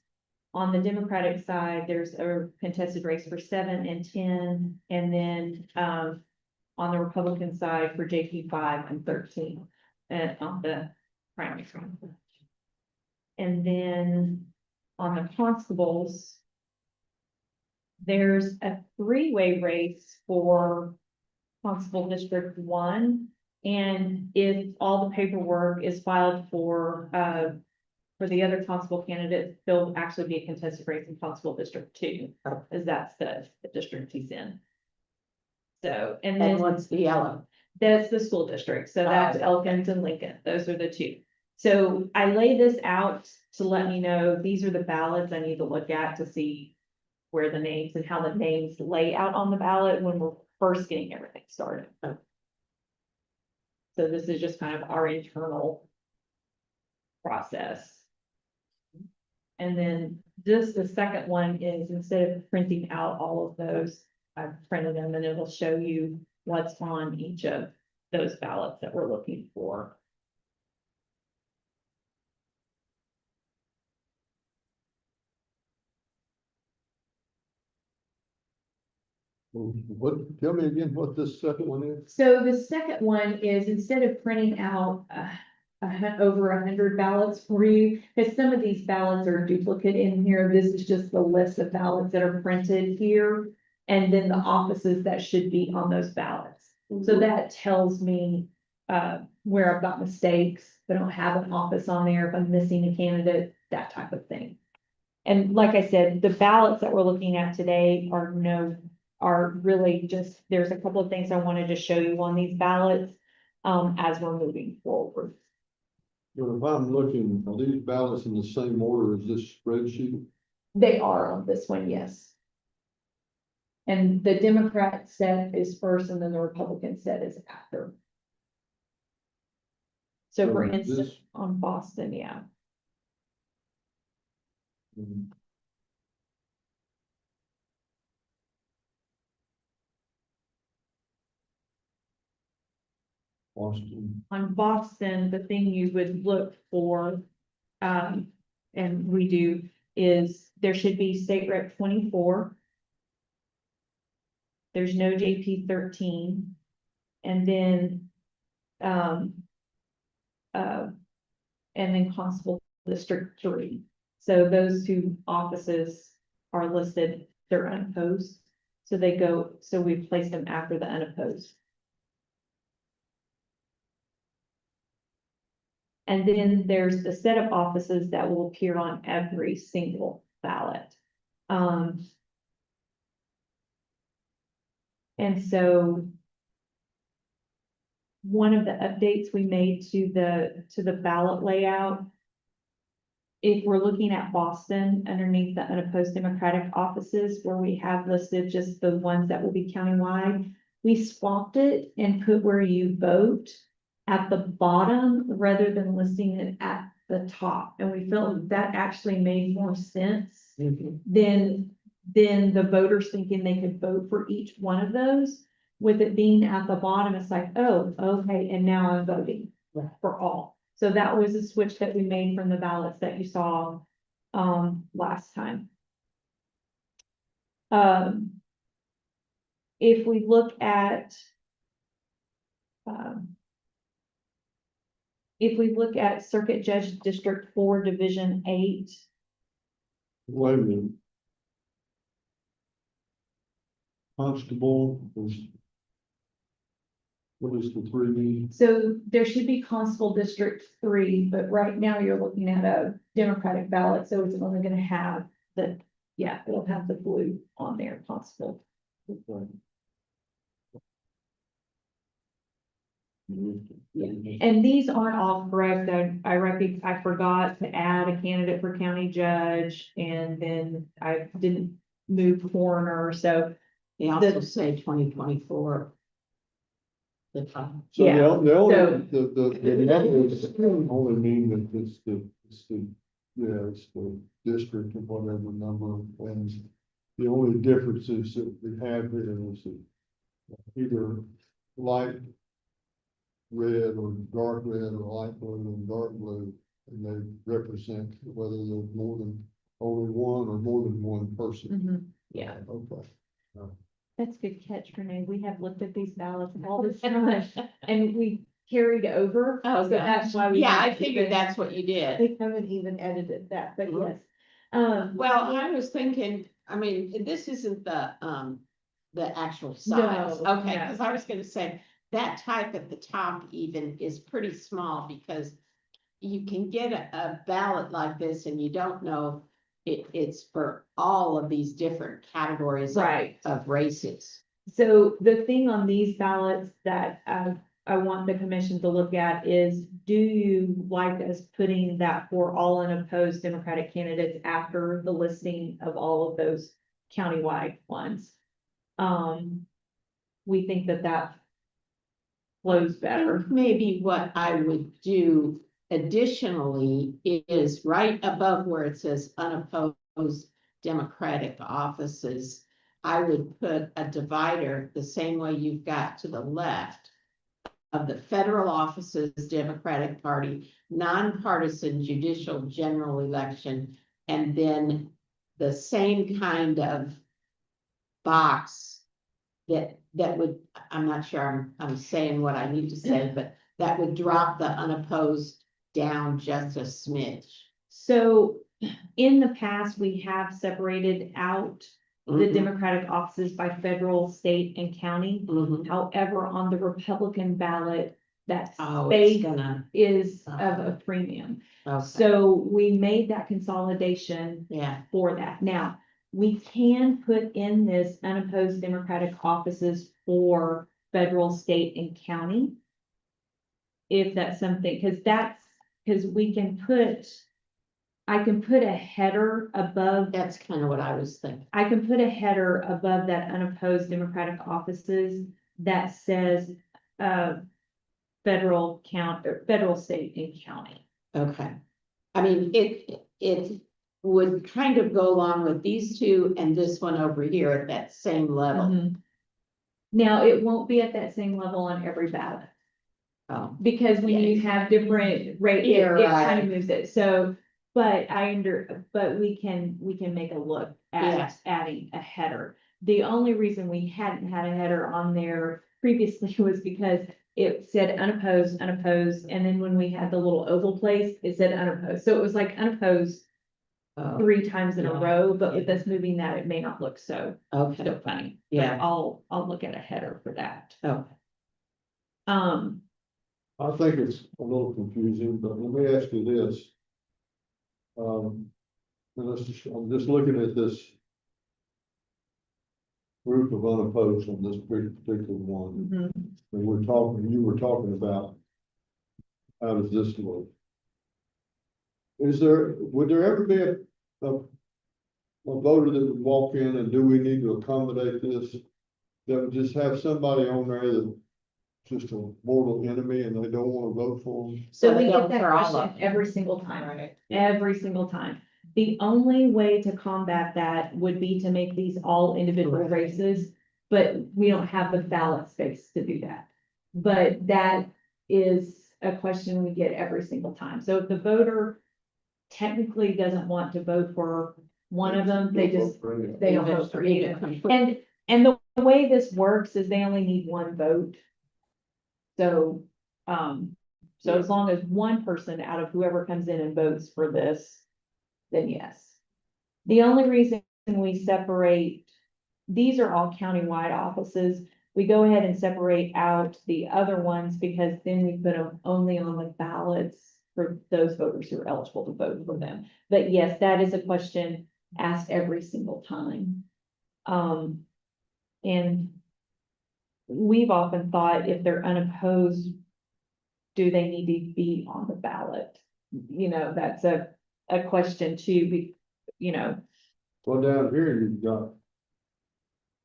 A: on the Democratic side, there's a contested race for 7 and 10, and then, on the Republican side for JP 5 and 13, and on the primary. And then on the constables, there's a 3-way race for Constable District 1. And if all the paperwork is filed for the other constable candidates, there'll actually be a contested race in Constable District 2, as that's the district he's in. So, and
B: And
A: then
B: what's the yellow?
A: that's the school district, so that's
B: okay.
A: Elkins and Lincoln, those are the two. So I lay this out to let me know, these are the ballots I need to look at to see where the names and how the names lay out on the ballot when we're first getting everything started.
B: Okay.
A: So this is just kind of our internal process. And then just the second one is, instead of printing out all of those, I've printed them and it'll show you what's on each of those ballots that we're looking for.
D: What, tell me again what this second one is?
A: So the second one is instead of printing out over 100 ballots for you, because some of these ballots are duplicate in here, this is just the list of ballots that are printed here. And then the offices that should be on those ballots. So that tells me where I've got mistakes, if I don't have an office on there, if I'm missing a candidate, that type of thing. And like I said, the ballots that we're looking at today are really just, there's a couple of things I wanted to show you on these ballots as we're moving forward.
D: But if I'm looking, are these ballots in the same order as this spreadsheet?
A: They are on this one, yes. And the Democrat set is first and then the Republican set is after. So for
D: So
A: instance,
D: this-
A: on Boston, yeah.
D: Mm. Boston,
A: On Boston, the thing you would look for, and we do, is there should be state rep 24. There's no JP 13. And then, and then constable district 3. So those two offices are listed, they're unopposed. So they go, so we place them after the unopposed. And then there's the set of offices that will appear on every single ballot. And so one of the updates we made to the ballot layout, if we're looking at Boston, underneath the unopposed Democratic offices where we have listed just the ones that will be countywide, we swapped it and put where you vote at the bottom rather than listing it at the top. And we felt that actually made more sense than the voters thinking they could vote for each one of those. With it being at the bottom, it's like, oh, okay, and now I'm voting for all. So that was a switch that we made from the ballots that you saw last time. If we look at Circuit Judge District 4, Division 8,
D: wait a minute. Constable is. What is the 3 mean?
A: so there should be Constable District 3, but right now you're looking at a Democratic ballot, so it's only gonna have it'll have the blue on there, Constable.
D: Okay.
A: And these aren't all correct. I forgot to add a candidate for county judge, and then I didn't move coroner, so
B: They also say 2024. The top.
D: So
A: Yeah,
D: the only,
A: so-
D: the numbers only mean that it's the district or whatever number, and the only differences that we have here is either light red or dark red or light blue and dark blue, and they represent whether there's more than only one or more than one person.
A: yeah.
D: Okay.
A: That's a good catch, Renee. We have looked at these ballots all the time and we carried over.
B: Oh,
A: So that's why we.
B: Yeah, I
A: haven't
B: figured
A: even-
B: that's what you did.
A: We haven't even edited that, but
B: Mhm.
A: yes.
B: Well, I was thinking, I mean, this isn't the actual size.
A: No,
B: Okay,
A: no.
B: because I was gonna say, that type at the top even is pretty small because you can get a ballot like this and you don't know it's for all of these different categories
A: Right.
B: of races.
A: So the thing on these ballots that I want the commission to look at is, do you like us putting that for all unopposed Democratic candidates after the listing of all of those countywide ones? We think that flows better.
B: Maybe what I would do additionally is right above where it says unopposed Democratic offices, I would put a divider the same way you've got to the left of the federal offices, Democratic Party, nonpartisan judicial general election, and then the same kind of box that would, I'm not sure I'm saying what I need to say, but that would drop the unopposed down just a smidge.
A: So in the past, we have separated out the
B: Mhm,
A: Democratic offices by federal, state, and county.
B: mhm.
A: However, on the Republican ballot, that
B: Oh, it's
A: space
B: gonna,
A: is of a premium.
B: okay,
A: So we made that consolidation
B: yeah,
A: for that. Now, we can put in this unopposed Democratic offices for federal, state, and county. If that's something, because we can I can put a header above,
B: that's kind of what I was thinking.
A: I can put a header above that unopposed Democratic offices that says, federal count, or federal, state, and county.
B: Okay. I mean, it would kind of go along with these two and this one over here at that same level.
A: Mhm. Now, it won't be at that same level on every ballot.
B: Oh,
A: Because when you have different rate, it
B: You're
A: kind of
B: right.
A: moves it, so, but we can make a look at
B: Yes.
A: adding a header. The only reason we hadn't had a header on there previously was because it said unopposed, unopposed, and then when we had the little oval place, it said unopposed, so it was like unopposed
B: oh,
A: 3 times in a
B: Yeah.
A: row, but with us moving that, it may not look so
B: okay,
A: funny.
B: Yeah.
A: But I'll look at a header for that.
B: okay.
D: I think it's a little confusing, but let me ask you this. And I'm just looking at this group of unopposed on this particular one,
A: Mhm.
D: and you were talking about, how does this look? Would there ever be a voter that would walk in and do we need to accommodate this? That would just have somebody on there that just a mortal enemy and they don't want to vote for them?
A: So
B: But
A: we
B: they
A: get
B: don't
A: that
B: for all of
A: question
B: them.
A: every single time,
C: Right.
A: every single time. The only way to combat that would be to make these all individual
B: Right.
A: races, but we don't have the ballot space to do that. But that is a question we get every single time. So if the voter technically doesn't want to vote for one of them, they don't vote for either. And the way this works is they only need one vote. So, so as long as one person out of whoever comes in and votes for this, then yes. The only reason we separate, these are all countywide offices. We go ahead and separate out the other ones because then we put them only on the ballots for those voters who are eligible to vote for them. But yes, that is a question asked every single time. And we've often thought if they're unopposed, do they need to be on the ballot? You know, that's a question too,
D: Well, down here you've got,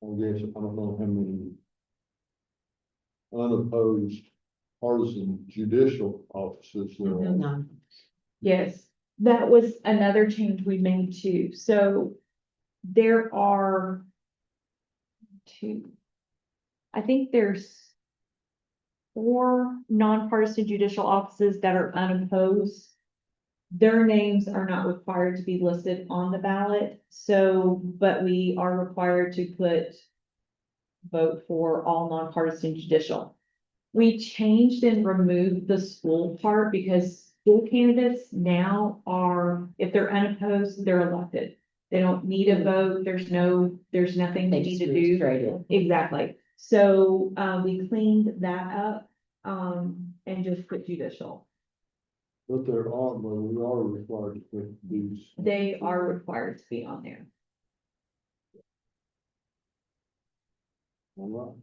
D: I guess, I don't know how many unopposed partisan judicial offices there are.
B: No,
A: yes, that was another change we made too. So there are I think there's 4 nonpartisan judicial offices that are unopposed. Their names are not required to be listed on the ballot, so, but we are required to vote for all nonpartisan judicial. We changed and removed the school part because school candidates now are, if they're unopposed, they're elected. They don't need a vote, there's nothing they
B: they
A: need
B: just
A: to
B: move
A: do.
B: straight in.
A: Exactly, so, we cleaned that up, and just put judicial.
D: But there are, but we are required to put these.
A: They are required to be on there.
D: All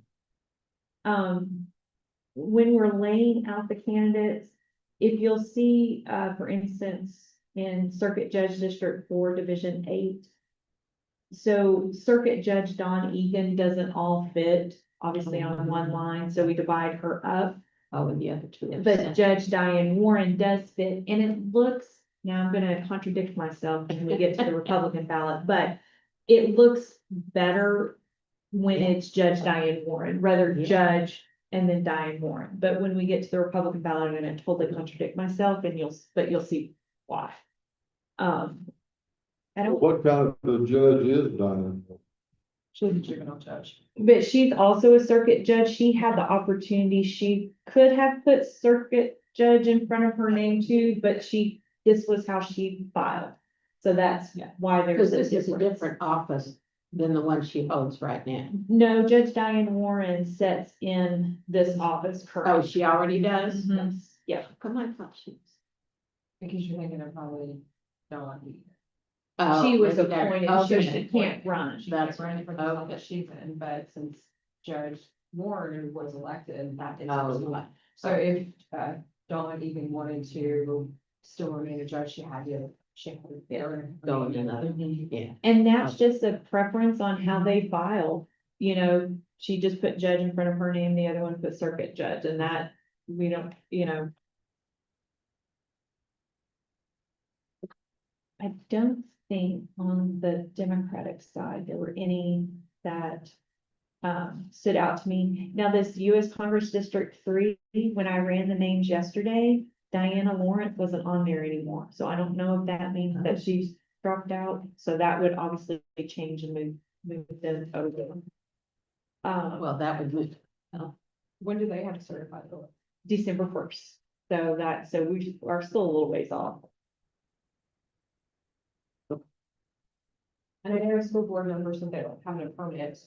A: When we're laying out the candidates, if you'll see, for instance, in Circuit Judge District 4, Division 8. So Circuit Judge Dawn Egan doesn't all fit, obviously, on one line, so we divide her up.
B: Oh, and the other two. are
A: But
B: set.
A: Judge Diane Warren does fit, and it looks, now I'm gonna contradict myself when we get to the Republican ballot, but it looks better when it's Judge Diane Warren, rather
B: Yeah.
A: Judge and then Diane Warren. But when we get to the Republican ballot, I'm gonna totally contradict myself and you'll see why. I don't,
D: What kind of a judge is Diane?
C: She's a juvenile judge.
A: But she's also a circuit judge. She had the opportunity, she could have put circuit judge in front of her name too, but this was how she filed. So that's why
B: Because
A: there's
B: this is a
A: difference.
B: different office than the one she holds right now.
A: No, Judge Diane Warren sits in this office
B: Oh,
A: currently.
B: she already does?
A: Mhm. Yeah.
B: Come on, thought she was.
C: Because you're thinking of probably Dawn.
B: Oh,
A: She was
B: maybe that-
A: appointed, so
B: okay.
A: she can't run.
C: She can't
B: That's
C: run for the
B: okay.
C: job that she's in, but since Judge Warren was elected, that is.
B: Oh,
C: So if, Dawn even wanted to still remain a judge, she had to.
B: go in another, yeah.
A: And that's just a preference on how they file. You know, she just put judge in front of her name, the other one put circuit judge, and that, we don't, you know. I don't think on the Democratic side, there were any that stood out to me. Now, this US Congress District 3, when I ran the names yesterday, Diana Lawrence wasn't on there anymore. So I don't know if that means that she's dropped out. So that would obviously change and move them over.
B: Well, that would be,
C: When do they have to certify the?
A: December 1st. So we are still a little ways off.
C: And I know school board members, and they don't have an permit,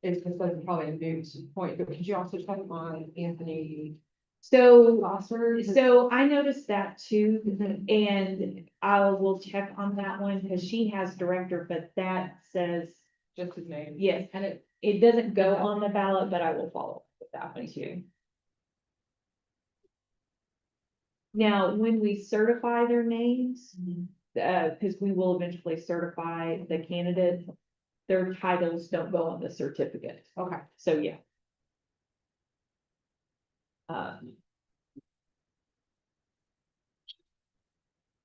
C: it's just like probably a moot point, but could you also check on Anthony
A: So
C: Foster?
A: So I noticed that too, and I will check on that one because she has director, but that says,
C: Just his name.
A: yes, and it doesn't go on the ballot, but I will follow up with that one too. Now, when we certify their names, because we will eventually certify the candidates, their titles don't go on the certificate.
C: Okay.
A: So, yeah.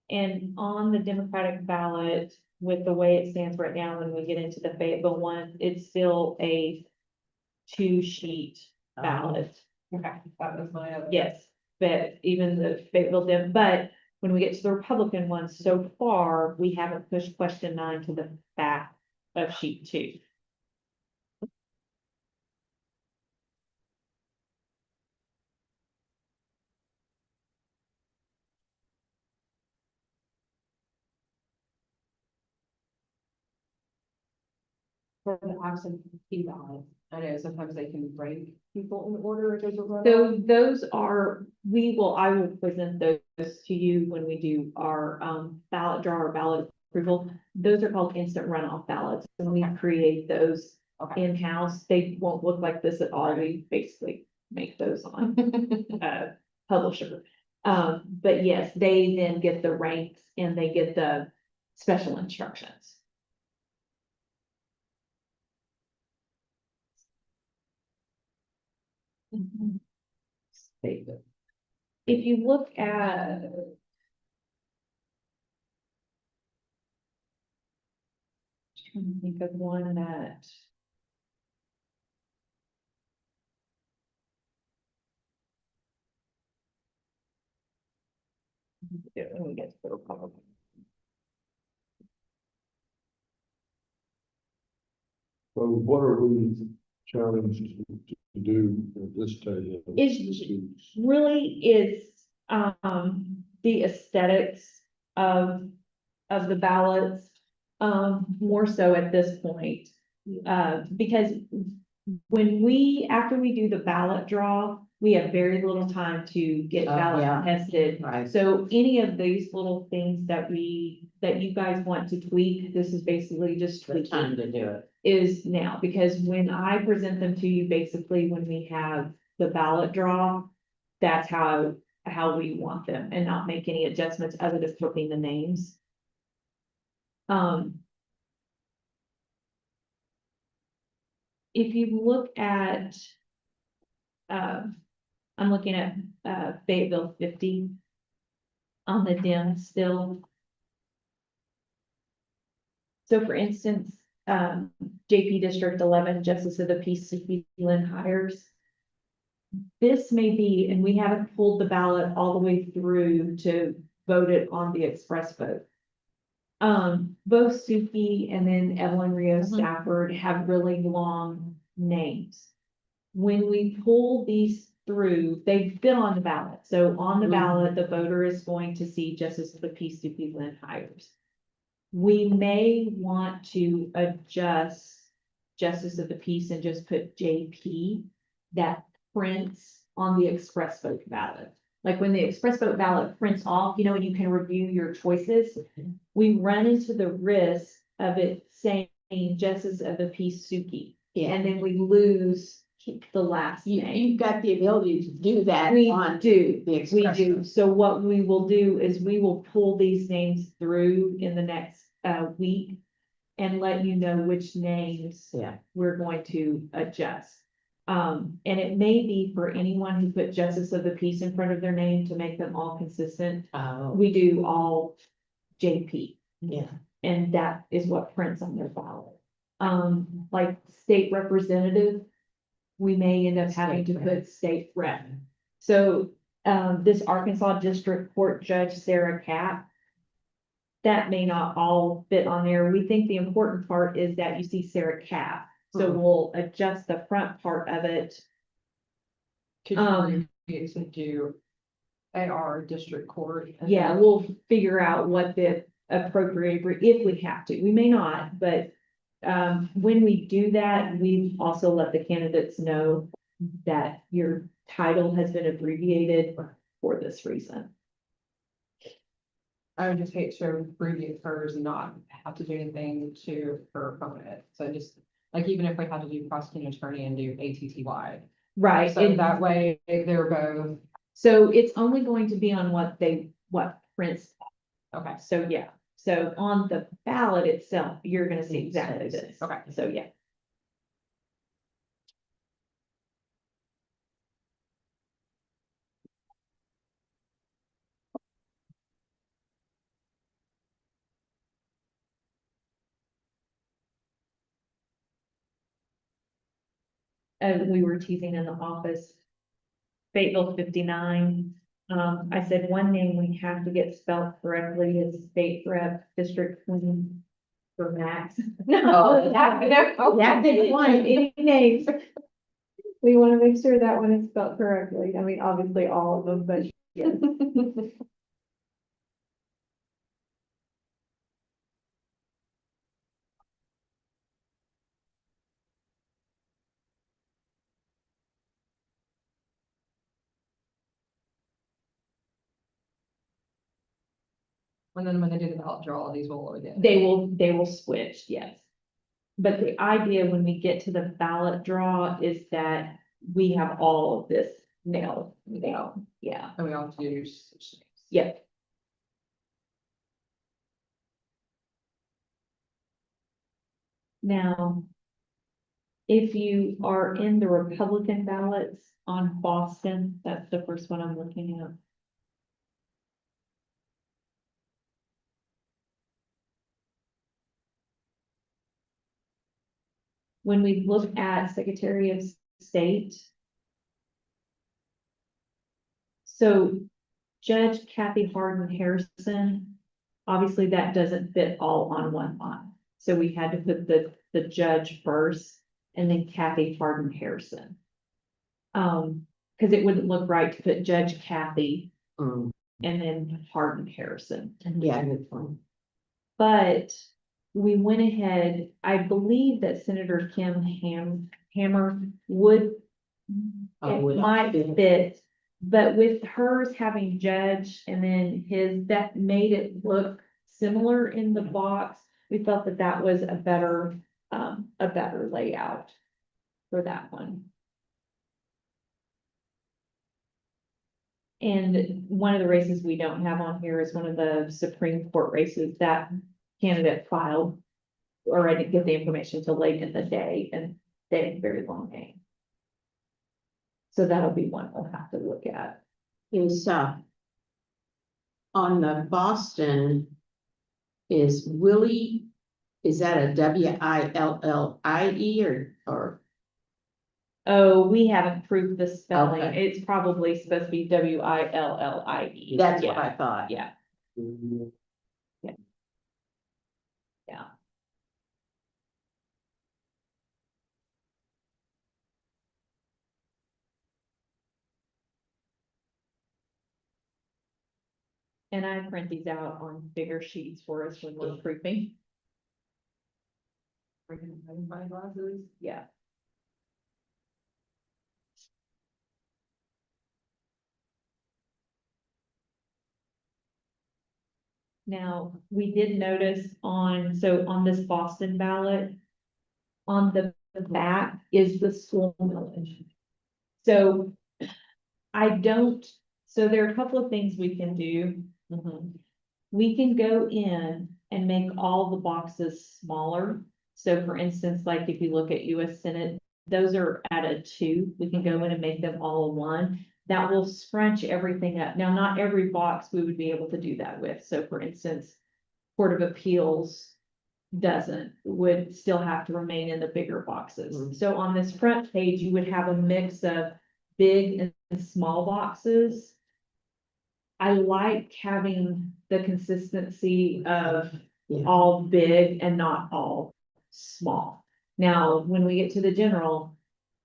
A: And on the Democratic ballot, with the way it stands right now, when we get into the Fayetteville one, it's still a 2-sheet ballot.
C: Okay, that was my other.
A: Yes, but even the Fayetteville but when we get to the Republican one, so far, we haven't pushed question 9 to the back of sheet 2.
C: For the absentee ballot, I know sometimes they can break people in order if there's a runoff.
A: So those are, I will present those to you when we do our ballot draw or ballot approval. Those are called instant runoff ballots, and we create those
C: Okay.
A: in-house. They won't look like this at all. We basically make those on publisher. But yes, they then get the ranks and they get the special instructions. If you look at. Trying to think of one that. Yeah, when we get to the Republican.
D: So what are we challenged to do at this stage?
A: Really is, the aesthetics of the ballots, more so at this point. Because after we do the ballot draw, we have very little time to get
B: Oh,
A: ballot
B: yeah.
A: tested.
B: Right.
A: So any of these little things that you guys want to tweak, this is basically just
B: The
A: tweaking.
B: time to do it.
A: Is now, because when I present them to you, basically when we have the ballot draw, that's how we want them and not make any adjustments other than flipping the names. If you look at, I'm looking at, Fayetteville 50 on the dim still. So for instance, JP District 11, Justice of the Peace, Lynn hires. This may be, and we haven't pulled the ballot all the way through to vote it on the express vote. Both Suki and then Evelyn Rio
B: Mhm.
A: Stafford have really long names. When we pull these through, they've been on the ballot, so on the
B: Mhm.
A: ballot, the voter is going to see Justice of the Peace, Suki Lynn Hires. We may want to adjust Justice of the Peace and just put JP that prints on the express vote ballot. Like when the express vote ballot prints off, you know, and you can review your choices, we run into the risk of it saying Justice of the Peace Suki,
B: Yeah,
A: and then we lose the last
B: you,
A: name.
B: you've got the ability to do that
A: We
B: on
A: do,
B: the
A: we
B: express.
A: do. So what we will do is we will pull these names through in the next week and let you know which names
B: Yeah.
A: we're going to adjust. And it may be for anyone who put Justice of the Peace in front of their name to make them all consistent.
B: Oh,
A: We do all JP,
B: yeah.
A: and that is what prints on their ballot. Like state representative, we may end up having to
B: State
A: put state rep. So, this Arkansas District Court Judge Sarah Cap, that may not all fit on there. We think the important part is that you see Sarah Cap. So
B: Mhm.
A: we'll adjust the front part of it.
C: Could
A: Um,
C: you use to do AR district court? and
A: Yeah,
C: then-
A: we'll figure out what the appropriate, if we have to. We may not, but when we do that, we also let the candidates know that your title has been abbreviated for this reason.
C: I would just hate to abbreviate hers and not have to do anything to her opponent. So just, like, even if we had to do prosecuting attorney and do ATTY.
A: Right,
C: So
A: and
C: that way they're both,
A: so it's only going to be on what prints.
C: okay.
A: So, yeah, so on the ballot itself, you're gonna see exactly this.
C: Okay.
A: So, yeah. We were teasing in the office. Fayetteville 59. I said one name we have to get spelled correctly is State Rep District 20 for Max.
C: Oh,
A: That big one, any names. We want to make sure that one is spelled correctly. I mean, obviously all of them, but yes.
C: And then when they do the ballot draw, these will again.
A: They will switch, yes. But the idea when we get to the ballot draw is that we have all of this nailed down, yeah,
C: And we all have to do such names.
A: yep. Now, if you are in the Republican ballots on Boston, that's the first one I'm looking at. When we look at Secretary of State. So Judge Kathy Harden Harrison, obviously that doesn't fit all on one line. So we had to put the judge first and then Kathy Harden Harrison. Because it wouldn't look right to put Judge Kathy
B: Mm,
A: and then Harden Harrison.
B: yeah, good point.
A: But we went ahead, I believe that Senator Kim Hammer would,
B: Oh,
A: it
B: would
A: might
B: fit.
A: fit, but with hers having judge and then his, that made it look similar in the box. We felt that that was a better layout for that one. And one of the races we don't have on here is one of the Supreme Court races that candidate filed. Or I didn't get the information till late in the day and they had a very long name. So that'll be one we'll have to look at.
B: Is, on the Boston, is Willie, is that a WILLIE or?
A: Oh, we haven't proved the spelling.
B: Okay.
A: It's probably supposed to be WILLIE.
B: That's what
A: Yeah,
B: I thought.
A: yeah. And I print these out on bigger sheets for us when we're proofing.
C: Bring my glasses.
A: Yeah. Now, we did notice so on this Boston ballot, on the back is the school millage. So so there are a couple of things we can do. We can go in and make all the boxes smaller. So for instance, like if you look at US Senate, those are at a 2. We can go in and make them all a 1. That will scrunch everything up. Now, not every box we would be able to do that with. So for instance, Court of Appeals would still have to remain in the bigger boxes. So on this front page, you would have a mix of big and small boxes. I like having the consistency of
B: Yeah.
A: all big and not all small. Now, when we get to the general,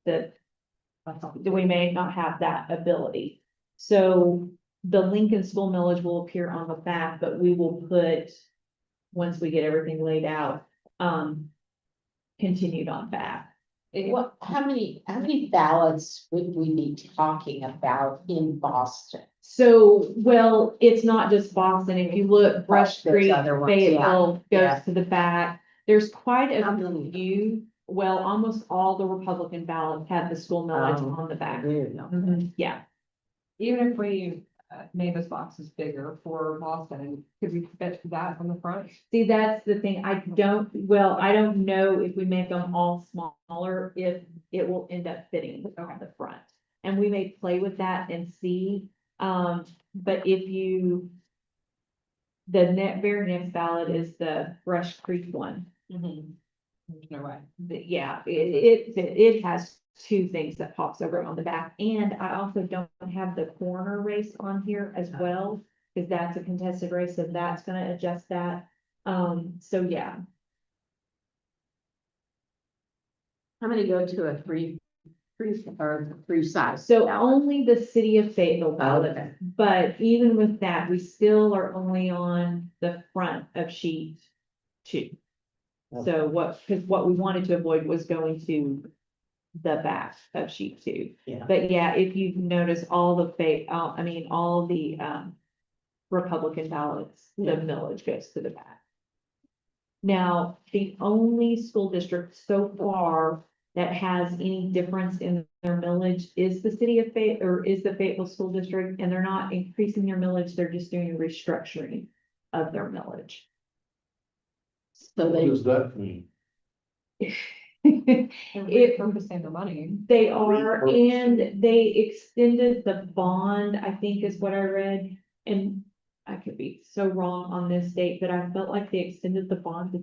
A: we may not have that ability. So the Lincoln School millage will appear on the back, but we will put, once we get everything laid out, continued on back.
B: What, how many ballots would we be talking about in Boston?
A: So, well, it's not just Boston. If you look, Brush
B: There's
A: Creek,
B: other ones, yeah.
A: Fayetteville
B: Yeah.
A: goes to the back. There's quite
B: How
A: a
B: many?
A: few, well, almost all the Republican ballots have the school millage
B: Oh,
A: on the back.
B: No.
A: Yeah,
C: Even if we made those boxes bigger for Boston, could we fit that on the front?
A: see, that's the thing. I don't know if we make them all smaller, if it will end up fitting on the front. And we may play with that and see, but the very next ballot is the Brush Creek one.
C: There's no way.
A: Yeah, it has 2 things that pops over on the back, and I also don't have the coroner race on here as well, because that's a contested race, so that's gonna adjust that. So yeah,
B: How many go to a three size?
A: so only the city of Fayetteville ballot,
B: Okay.
A: but even with that, we still are only on the front of sheet 2. So because what we wanted to avoid was going to the back of sheet 2.
B: Yeah.
A: But yeah, if you notice all the all the Republican ballots, the
B: Yeah.
A: millage goes to the back. Now, the only school district so far that has any difference in their millage is the city of is the Fayetteville School District, and they're not increasing their millage, they're just doing a restructuring of their millage.
B: So
D: What
B: they,
D: does that mean?
C: They're
A: It-
C: repurposing the money.
A: They are,
D: Repurposing.
A: and they extended the bond, I think is what I read, and I could be so wrong on this date, but I felt like they extended the bond to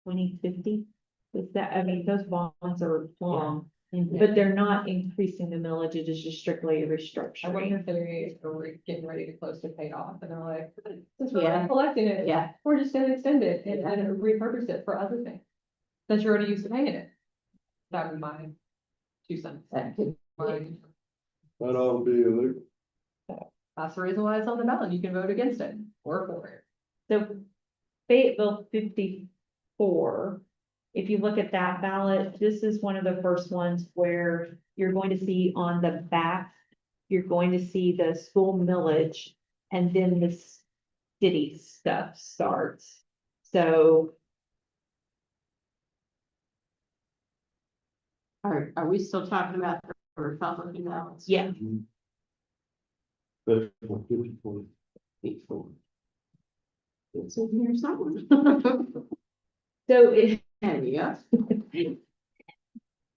A: 2050. Is that, I mean, those bonds are long, but they're not increasing the millage, it is just strictly a
C: I wonder
A: restructuring.
C: if they're getting ready to close to pay off, and they're like, since we're
B: Yeah.
C: not collecting it,
B: yeah,
C: we're just gonna extend it and repurpose it for other things. Since you're already used to paying it. That would be my 2 cents.
B: that could,
C: Mine.
D: That ought to be illegal.
C: That's the reason why it's on the ballot. You can vote against it or for it.
A: So Fayetteville 54, if you look at that ballot, this is one of the first ones where you're going to see on the back, you're going to see the school millage, and then the city stuff starts. So
B: are we still talking about the Republican ballots?
A: yeah,
D: That's for 54.
B: Before. It's in here somewhere.
A: so
B: There you go.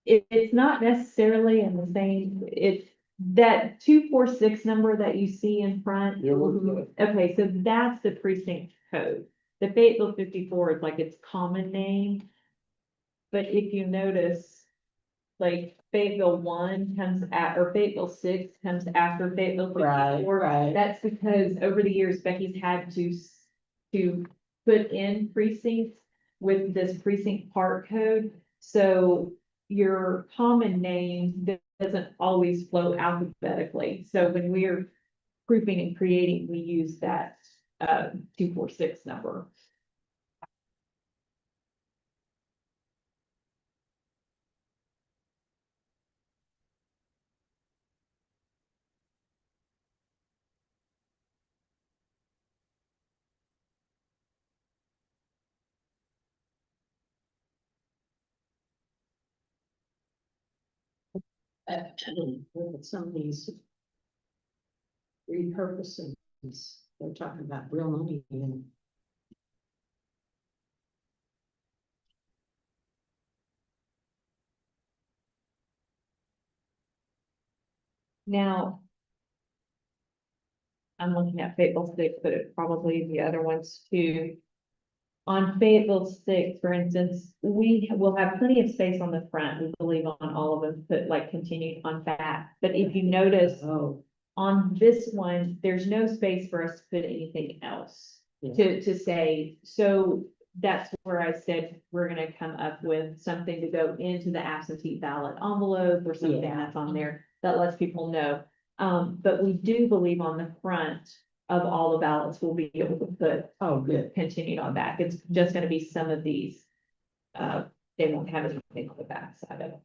A: it's not necessarily in the same, it's that 246 number that you see in front.
D: Yeah, what's that?
A: Okay, so that's the precinct code. The Fayetteville 54 is like its common name. But if you notice, like Fayetteville 1 comes or Fayetteville 6 comes after Fayetteville 54.
B: Right.
A: That's because over the years, Becky's had to put in precincts with this precinct part code. So your common name doesn't always flow alphabetically. So when we are proofing and creating, we use that 246 number.
B: Look at some of these repurposing, they're talking about real money and
A: Now, I'm looking at Fayetteville Six, but it probably the other ones too. On Fayetteville Six, for instance, we will have plenty of space on the front, we believe on all of them, but like continued on that. But if you notice,
B: oh,
A: on this one, there's no space for us to put anything else to say. So that's where I said, we're gonna come up with something to go into the absentee ballot envelope or something
B: Yeah.
A: that's on there that lets people know. But we do believe on the front of all the ballots, we'll be able to put
B: oh, good.
A: continued on back. It's just gonna be some of these. They won't have anything on the back side of it.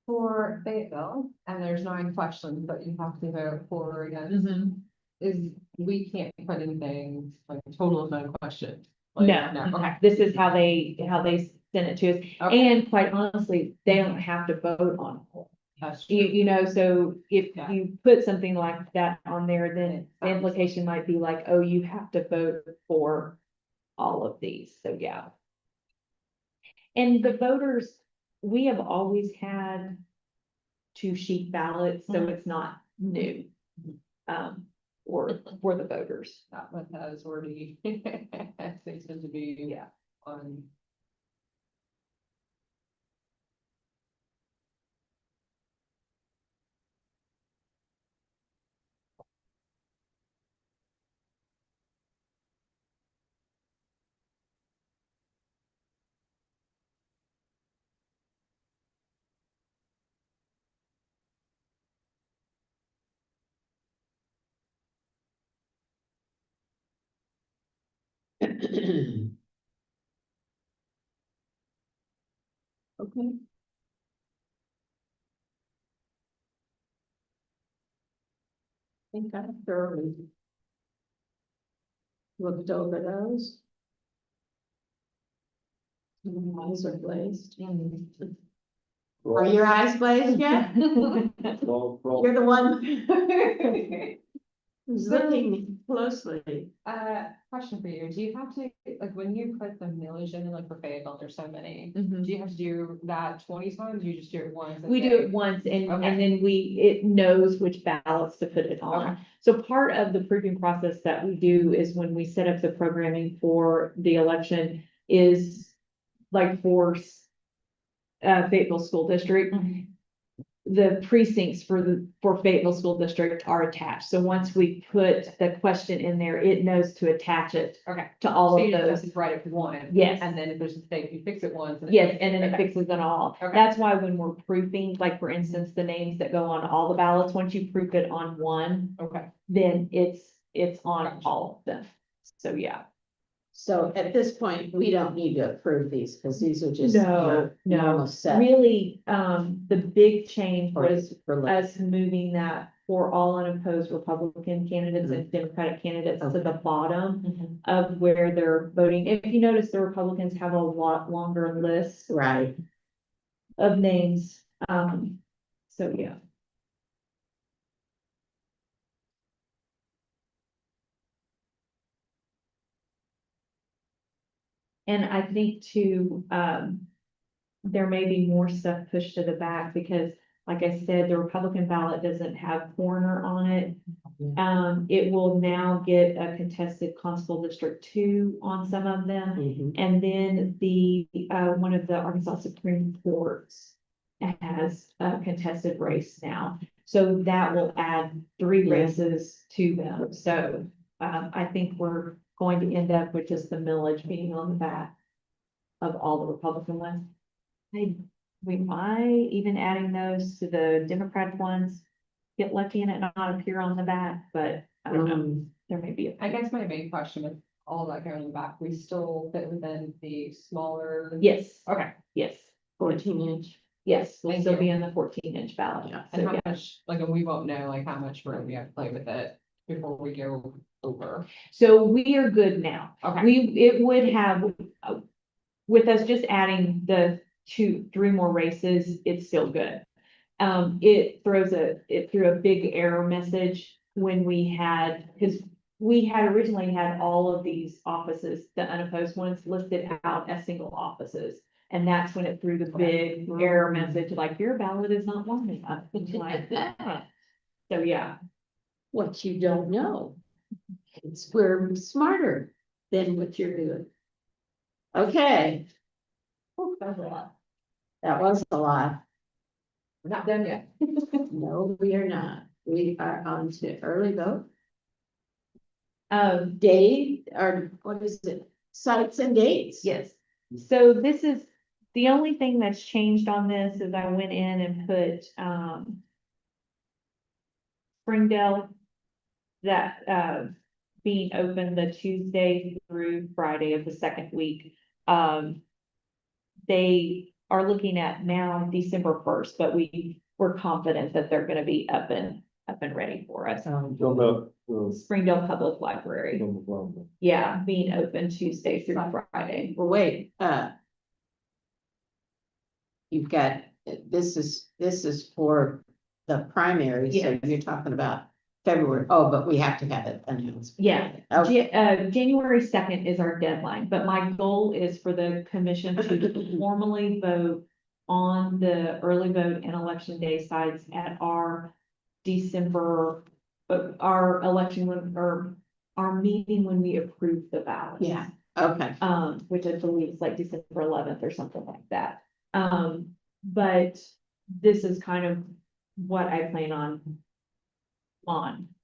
C: For Fayetteville, and there's 9 questions that you have to vote for or against, is we can't put anything like a total of 9 questions. Like,
A: No,
C: okay.
A: this is how they send it to us.
C: Okay.
A: And quite honestly, they don't have to vote on it.
C: That's true.
A: You know, so if
C: Yeah.
A: you put something like that on there, then the
C: Sounds-
A: implication might be like, oh, you have to vote for all of these, so yeah. And the voters, we have always had 2-sheet ballots, so it's not new. Or for the voters,
C: That one has already, they tend to be
A: yeah.
C: on.
B: Okay. I think I thoroughly looked over those. My eyes are glazed. Are your eyes glazed yet? You're the one who's
C: So-
B: looking closely.
C: Question for you, do you have to, like, when you put the millage in, like, for Fayetteville, there's so many,
A: Mhm.
C: do you have to do that 20 times, or you just do it once?
A: We do it once and
C: Okay.
A: then it knows which ballots to put it on.
C: Okay.
A: So part of the proving process that we do is when we set up the programming for the election is like for Fayetteville School District.
C: Mhm.
A: The precincts for Fayetteville School District are attached. So once we put the question in there, it knows to attach it
C: Okay.
A: to all
C: So
A: of
C: you just
A: those.
C: have to write it once.
A: Yes.
C: And then if there's a mistake, you fix it once.
A: Yes, and then it
C: Okay.
A: fixes it all.
C: Okay.
A: That's why when we're proofing, like for instance, the names that go on all the ballots, once you proof it on one,
C: Okay,
A: then it's on
C: Gotcha.
A: all of them. So, yeah.
B: So at this point, we don't need to approve these because these are just
A: No,
B: your
A: no.
B: normal set.
A: Really, the big change
B: for-
A: was
B: for like-
A: us moving that for all unopposed Republican candidates and Democratic candidates to the bottom of where they're voting. If you notice, the Republicans have a lot longer list
B: Right.
A: of names. So, yeah. And I think too, there may be more stuff pushed to the back because, like I said, the Republican ballot doesn't have coroner on it. It will now get a contested Constable District 2 on some of them.
B: Mhm.
A: And then one of the Arkansas Supreme Courts has a contested race now. So that will add 3
B: Yeah.
A: races to them. So, I think we're going to end up with just the millage being on the back of all the Republican ones. We might even adding those to the Democrat ones. get lucky and it not appear on the back, but I don't know,
B: Mm,
A: there may be.
C: I guess my main question with all that going back, we still fit within the smaller.
A: Yes,
C: Okay,
A: yes,
B: 14-inch.
A: yes, we'll
C: Thank
A: still
C: you.
A: be in the 14-inch ballot.
B: Yeah.
C: and
A: So,
C: how
A: yeah.
C: much, like, and we won't know like how much room we have to play with it before we go over.
A: So we are good now.
C: Okay,
A: It would have, with us just adding the 3 more races, it's still good. It threw a big error message when we had, because we had originally had all of these offices, the unopposed ones listed out as single offices. And that's when it threw the big error message, like your ballot is not long enough. It's like, ah. So, yeah.
B: What you don't know. It's we're smarter than what you're doing. Okay,
C: Whew, that was a lot.
B: that was a lot.
C: We're not done yet.
B: No, we are not. We are on to early vote.
A: Um,
B: Date, or what is it? Sites and dates.
A: Yes, so this is, the only thing that's changed on this is I went in and put, Springdale, that, being open the Tuesday through Friday of the second week. They are looking at now December 1st, but we're confident that they're gonna be up and ready for us.
D: Talking about,
A: Springdale Public Library, yeah, being open Tuesday through Friday.
B: Well, wait, you've got, this is for the primary, so
A: Yes.
B: you're talking about February. Oh, but we have to have it announced.
A: Yeah,
B: Okay.
A: January 2nd is our deadline, but my goal is for the commission to formally vote on the early vote and election day sites at our December, our election, or our meeting when we approve the ballot.
B: Yeah, okay.
A: Which I believe is like December 11th or something like that. But this is kind of what I plan on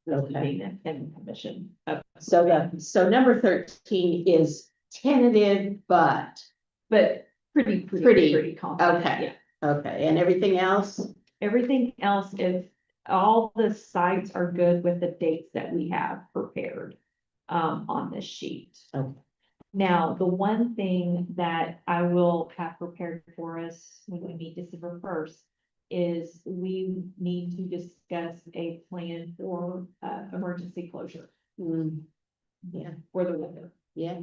B: Okay.
A: being in commission.
B: So number 13 is tentative, but,
A: But pretty confident,
B: okay.
A: yeah.
B: okay, and everything else?
A: Everything else is, all the sites are good with the dates that we have prepared, on this sheet.
B: Okay.
A: Now, the one thing that I will have prepared for us when we meet December 1st is we need to discuss a plan for, emergency closure
B: Mm, yeah,
A: for the winter.
B: yeah,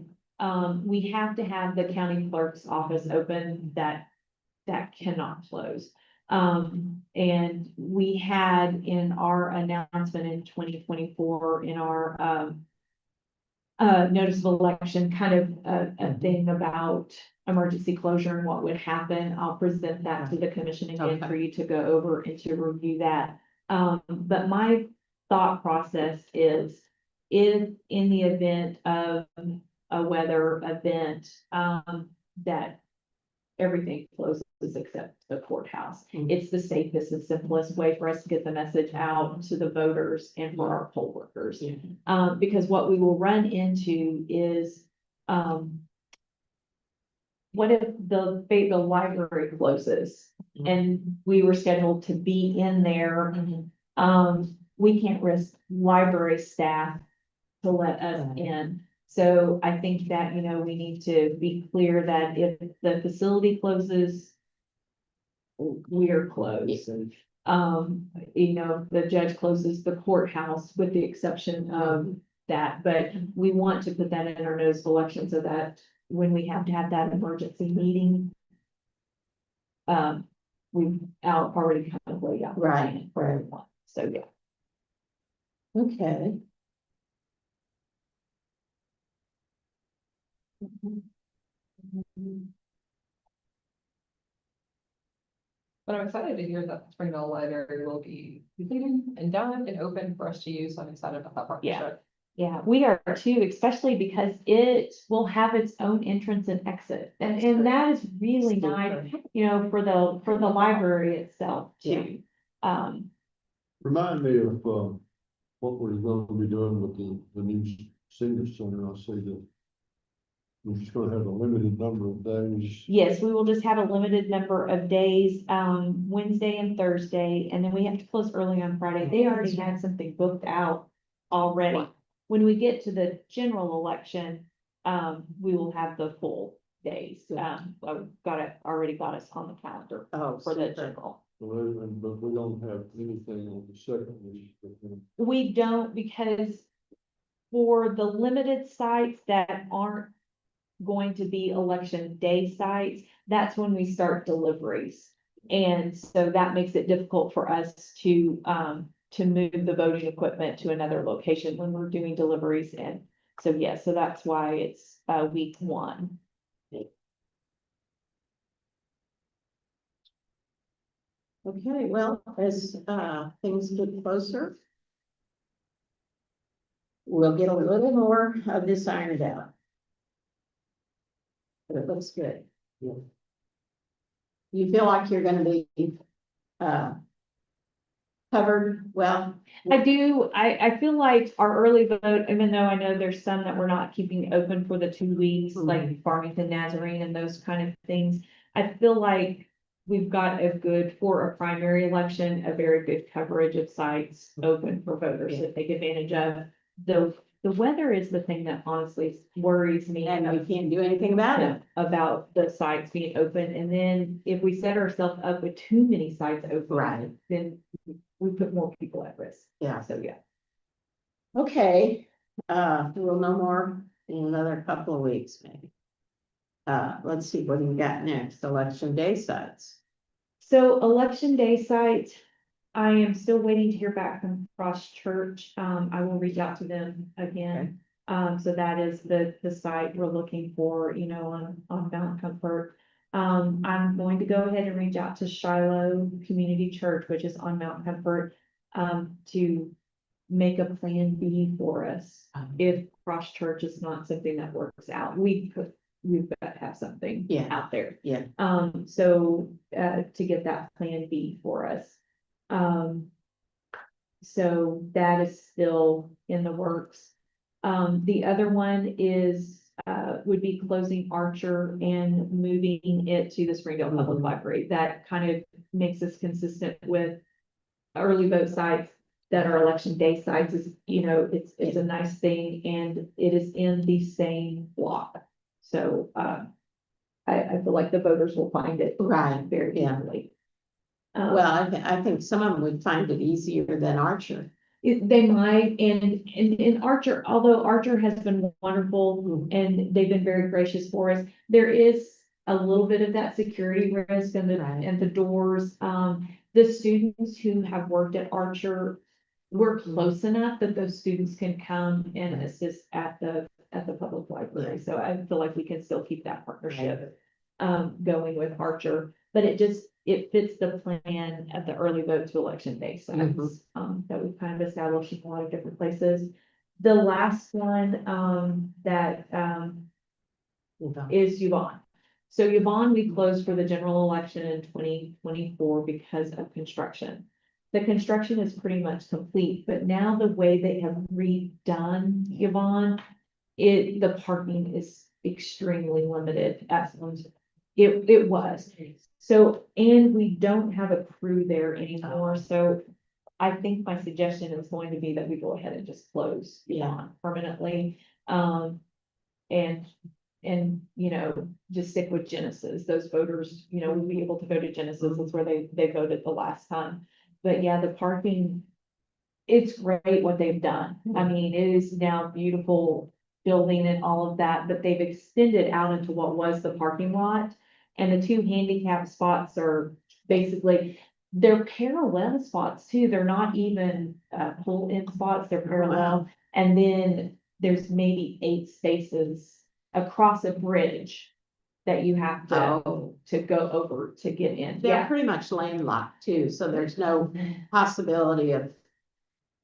A: We have to have the county clerk's office open, that cannot close. And we had in our announcement in 2024, in our, notice of election, kind of a thing about emergency closure and what would happen. I'll present that to the commission again
B: Okay.
A: for you to go over and to review that. But my thought process is, if in the event of a weather event, that everything closes except the courthouse.
B: Mhm.
A: It's the safest and simplest way for us to get the message out to the voters and for our poll workers.
B: yeah,
A: Because what we will run into is, what if the library closes and we were scheduled to be in there? We can't risk library staff to let us
B: Right.
A: in. So I think that, we need to be clear that if the facility closes, we are closed. The judge closes the courthouse with the exception of that, but we want to put that in our notice of election so that when we have to have that emergency meeting, we've already kind of laid out. the
B: Right,
A: plan for
B: right.
A: everyone. So, yeah.
B: okay.
C: But I'm excited to hear that the Springdale Library will be completed and done and open for us to use. So I'm excited about that partnership.
A: Yeah, we are too, especially because it will have its own entrance and exit. And that is really nice, for the library itself too.
D: Remind me of, what we're gonna be doing with the new senior center. I see that we're just gonna have a limited number of days.
A: Yes, we will just have a limited number of days, Wednesday and Thursday, and then we have to close early on Friday. They already had something booked out already. When we get to the general election, we will have the full days. I've already got us on the calendar
B: Oh,
A: for the
B: super.
A: general.
D: But we don't have anything on the second week.
A: We don't, because for the limited sites that aren't going to be election day sites, that's when we start deliveries. And so that makes it difficult for us to move the voting equipment to another location when we're doing deliveries. And so, yeah, so that's why it's, week 1.
B: Okay, well, as things get closer, we'll get a little more of this ironed out. But it looks good.
D: Yeah.
B: You feel like you're gonna be covered well?
A: I do, I feel like our early vote, even though I know there's some that we're not keeping open for the 2 weeks, like Farmington Nazarene and those kind of things. I feel like we've got for a primary election, a very good coverage of sites open for voters to take advantage of. The weather is the thing that honestly worries me.
B: And we can't do anything about it.
A: About the sites being open, and then if we set ourselves up with too many sites open.
B: Right.
A: Then we put more people at risk.
B: Yeah.
A: So, yeah.
B: Okay, we'll know more in another couple of weeks, maybe. Let's see what we got next, election day sites.
A: So election day sites, I am still waiting to hear back from Cross Church. I will reach out to them again. So that is the site we're looking for, on Mount Comfort. I'm going to go ahead and reach out to Shiloh Community Church, which is on Mount Comfort, to make a plan B for us. If Cross Church is not something that works out, we've got to have something out there.
B: Yeah.
A: So, to get that plan B for us. So that is still in the works. The other one would be closing Archer and moving it to the Springdale Public Library. That kind of makes us consistent with early vote sites that are election day sites. It's a nice thing, and it is in the same block. So, I feel like the voters will find it
B: Right,
A: very
B: yeah.
A: easily.
B: Well, I think some of them would find it easier than Archer.
A: They might, and in Archer, although Archer has been wonderful and they've been very gracious for us, there is a little bit of that security risk and the doors. The students who have worked at Archer, we're close enough that those students can come and assist at the public library. So I feel like we can still keep that partnership going with Archer, but it fits the plan of the early vote to election day sites that we've kind of established in a lot of different places. The last one that is Yvonne. So Yvonne, we closed for the general election in 2024 because of construction. The construction is pretty much complete, but now the way they have redone Yvonne, the parking is extremely limited. It was. So, and we don't have a crew there anymore, so I think my suggestion is going to be that we go ahead and just close Yvonne permanently. And just stick with Genesis. Those voters, will be able to go to Genesis. That's where they voted the last time. But yeah, the parking, it's great what they've done. I mean, it is now beautiful building and all of that, but they've extended out into what was the parking lot. And the 2 handicap spots are basically, they're parallel spots too. They're not even pull-in spots, they're parallel. And then there's maybe 8 spaces across a bridge that you have to go over to get in.
B: They're pretty much landlocked too, so there's no possibility of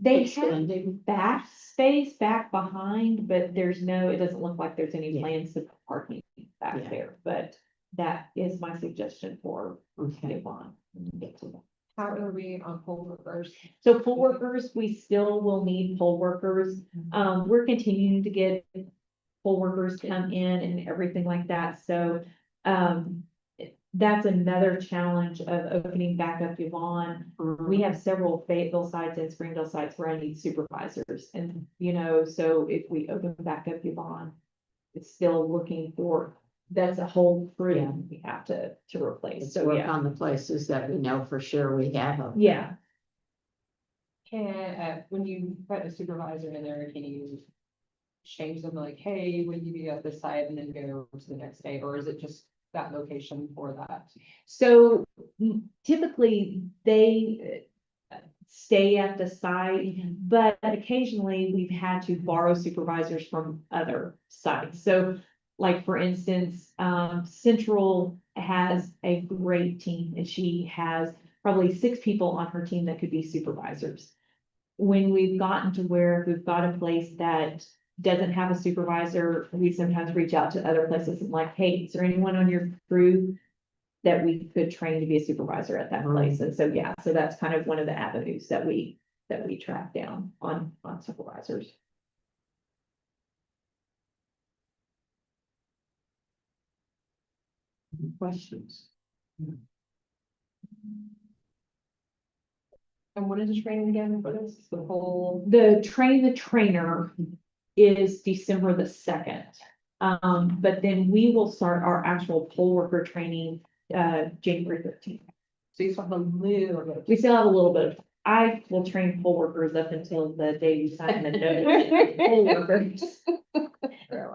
A: They have
B: expanding.
A: back space back behind, but it doesn't look like there's any plans to put parking back there, but that is my suggestion for Yvonne.
C: How are we on poll workers?
A: So poll workers, we still will need poll workers. We're continuing to get poll workers come in and everything like that, so, that's another challenge of opening back up Yvonne. We have several Fayetteville sites and Springdale sites where I need supervisors, and, so if we open back up Yvonne, it's still looking for, that's a whole crew we have to replace,
B: Let's
A: so
B: work
A: yeah.
B: on the places that we know for sure we have them.
A: Yeah,
C: Can, when you put a supervisor in there, can you change them like, hey, will you be at this site and then go to the next day, or is it just that location for that?
A: so typically they stay at the site, but occasionally we've had to borrow supervisors from other sites. So like, for instance, Central has a great team and she has probably 6 people on her team that could be supervisors. When we've gotten to where we've got a place that doesn't have a supervisor, we sometimes reach out to other places and like, hey, is there anyone on your crew that we could train to be a supervisor at that place? And so, yeah, so that's kind of one of the avenues that we track down on supervisors.
B: Questions?
C: And what is the training again for this, the whole?
A: The train the trainer is December the 2nd. But then we will start our actual poll worker training, January 13th.
C: So you still have a little bit.
A: We still have a little bit of, I will train poll workers up until the day we sign the notice. Poll workers.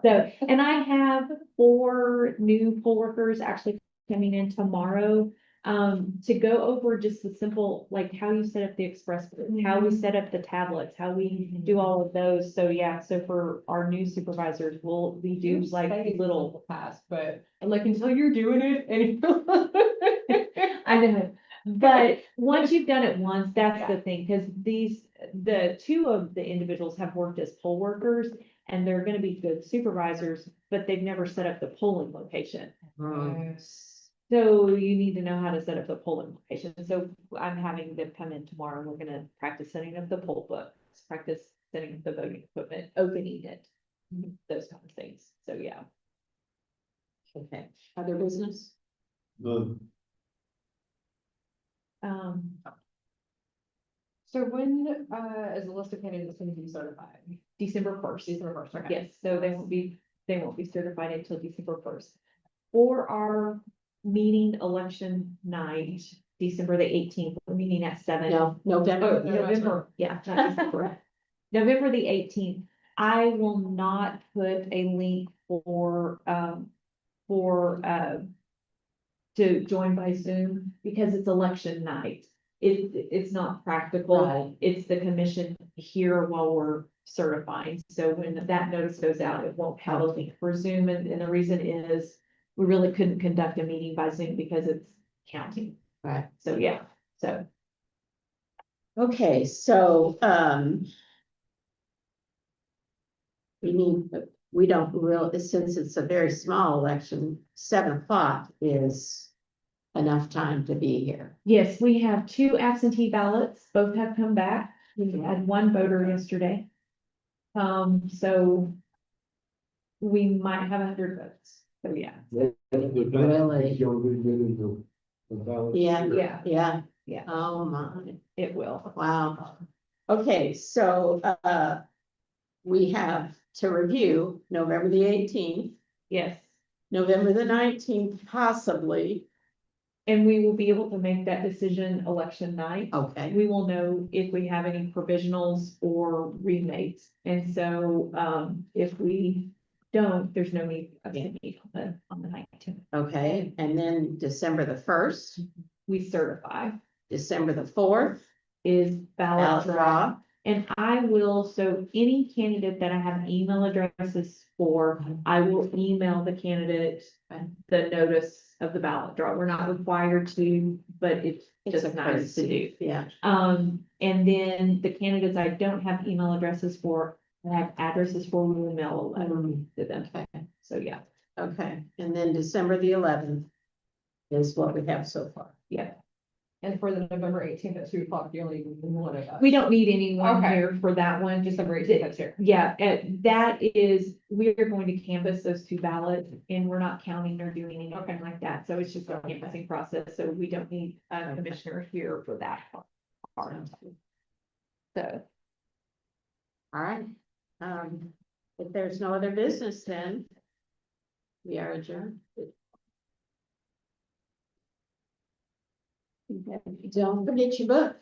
A: So, and I have 4 new poll workers actually coming in tomorrow. To go over just the simple, like how you set up the express, how we set up the tablets, how we do all of those. So yeah, so for our new supervisors, we do like little.
C: Past, but like until you're doing it and.
A: I know, but once you've done it once, that's the thing, because the 2 of the individuals have worked as poll workers and they're gonna be good supervisors, but they've never set up the polling location. So you need to know how to set up the polling location. So I'm having them come in tomorrow and we're gonna practice setting up the poll books, practice setting up the voting equipment, opening it, those kind of things. So yeah.
B: Okay, other business?
D: The,
C: So when, is the list of candidates going to be certified?
A: December 1st.
C: December 1st, okay.
A: Yes, so they won't be certified until December 1st. For our meeting election night, December the 18th, we're meeting at 7.
B: No, November.
A: Oh, November, yeah, not December. November the 18th, I will not put a link for, to join by Zoom because it's election night. It's not practical.
B: Right.
A: It's the commission here while we're certifying. So when that notice goes out, it won't have a link for Zoom. And the reason is we really couldn't conduct a meeting by Zoom because it's counting.
B: Right.
A: So, yeah, so.
B: Okay, so, we don't really, since it's a very small election, 7 o'clock is enough time to be here.
A: Yes, we have 2 absentee ballots. Both have come back. We had 1 voter yesterday. So we might have 100 votes. So yeah.
B: Really?
D: You'll be getting the ballot.
B: Yeah,
A: Yeah.
B: yeah.
A: Yeah.
B: Oh, my.
A: It will.
B: Wow. Okay, so, we have to review November the 18th,
A: Yes.
B: November the 19th, possibly.
A: And we will be able to make that decision election night.
B: Okay,
A: We will know if we have any provisionals or remakes. And so, if we don't, there's no need for us to meet on the 19th.
B: okay. And then December the 1st,
A: We certify
B: December the 4th,
A: is ballot
B: ballot
A: draw.
B: draw.
A: And I will, so any candidate that I have email addresses for, I will email the candidate the notice of the ballot draw. We're not required to, but it's
B: It's
A: just
B: a
A: nice to do.
B: courtesy, yeah.
A: And then the candidates I don't have email addresses for, I have addresses for, we will mail a letter to them.
B: Okay,
A: So yeah,
B: okay. And then December the 11th is what we have so far.
A: yeah.
C: And for the November 18th at 2 o'clock, you only need one of us.
A: We don't need anyone
C: Okay.
A: here for that one, just
C: December 18th, that's here.
A: yeah, that is, we're going to canvass those two ballots and we're not counting or doing anything like that. So it's just a canvassing process. So we don't need a commissioner here for that part. So,
B: All right. If there's no other business, then we are adjourned. Don't forget your book.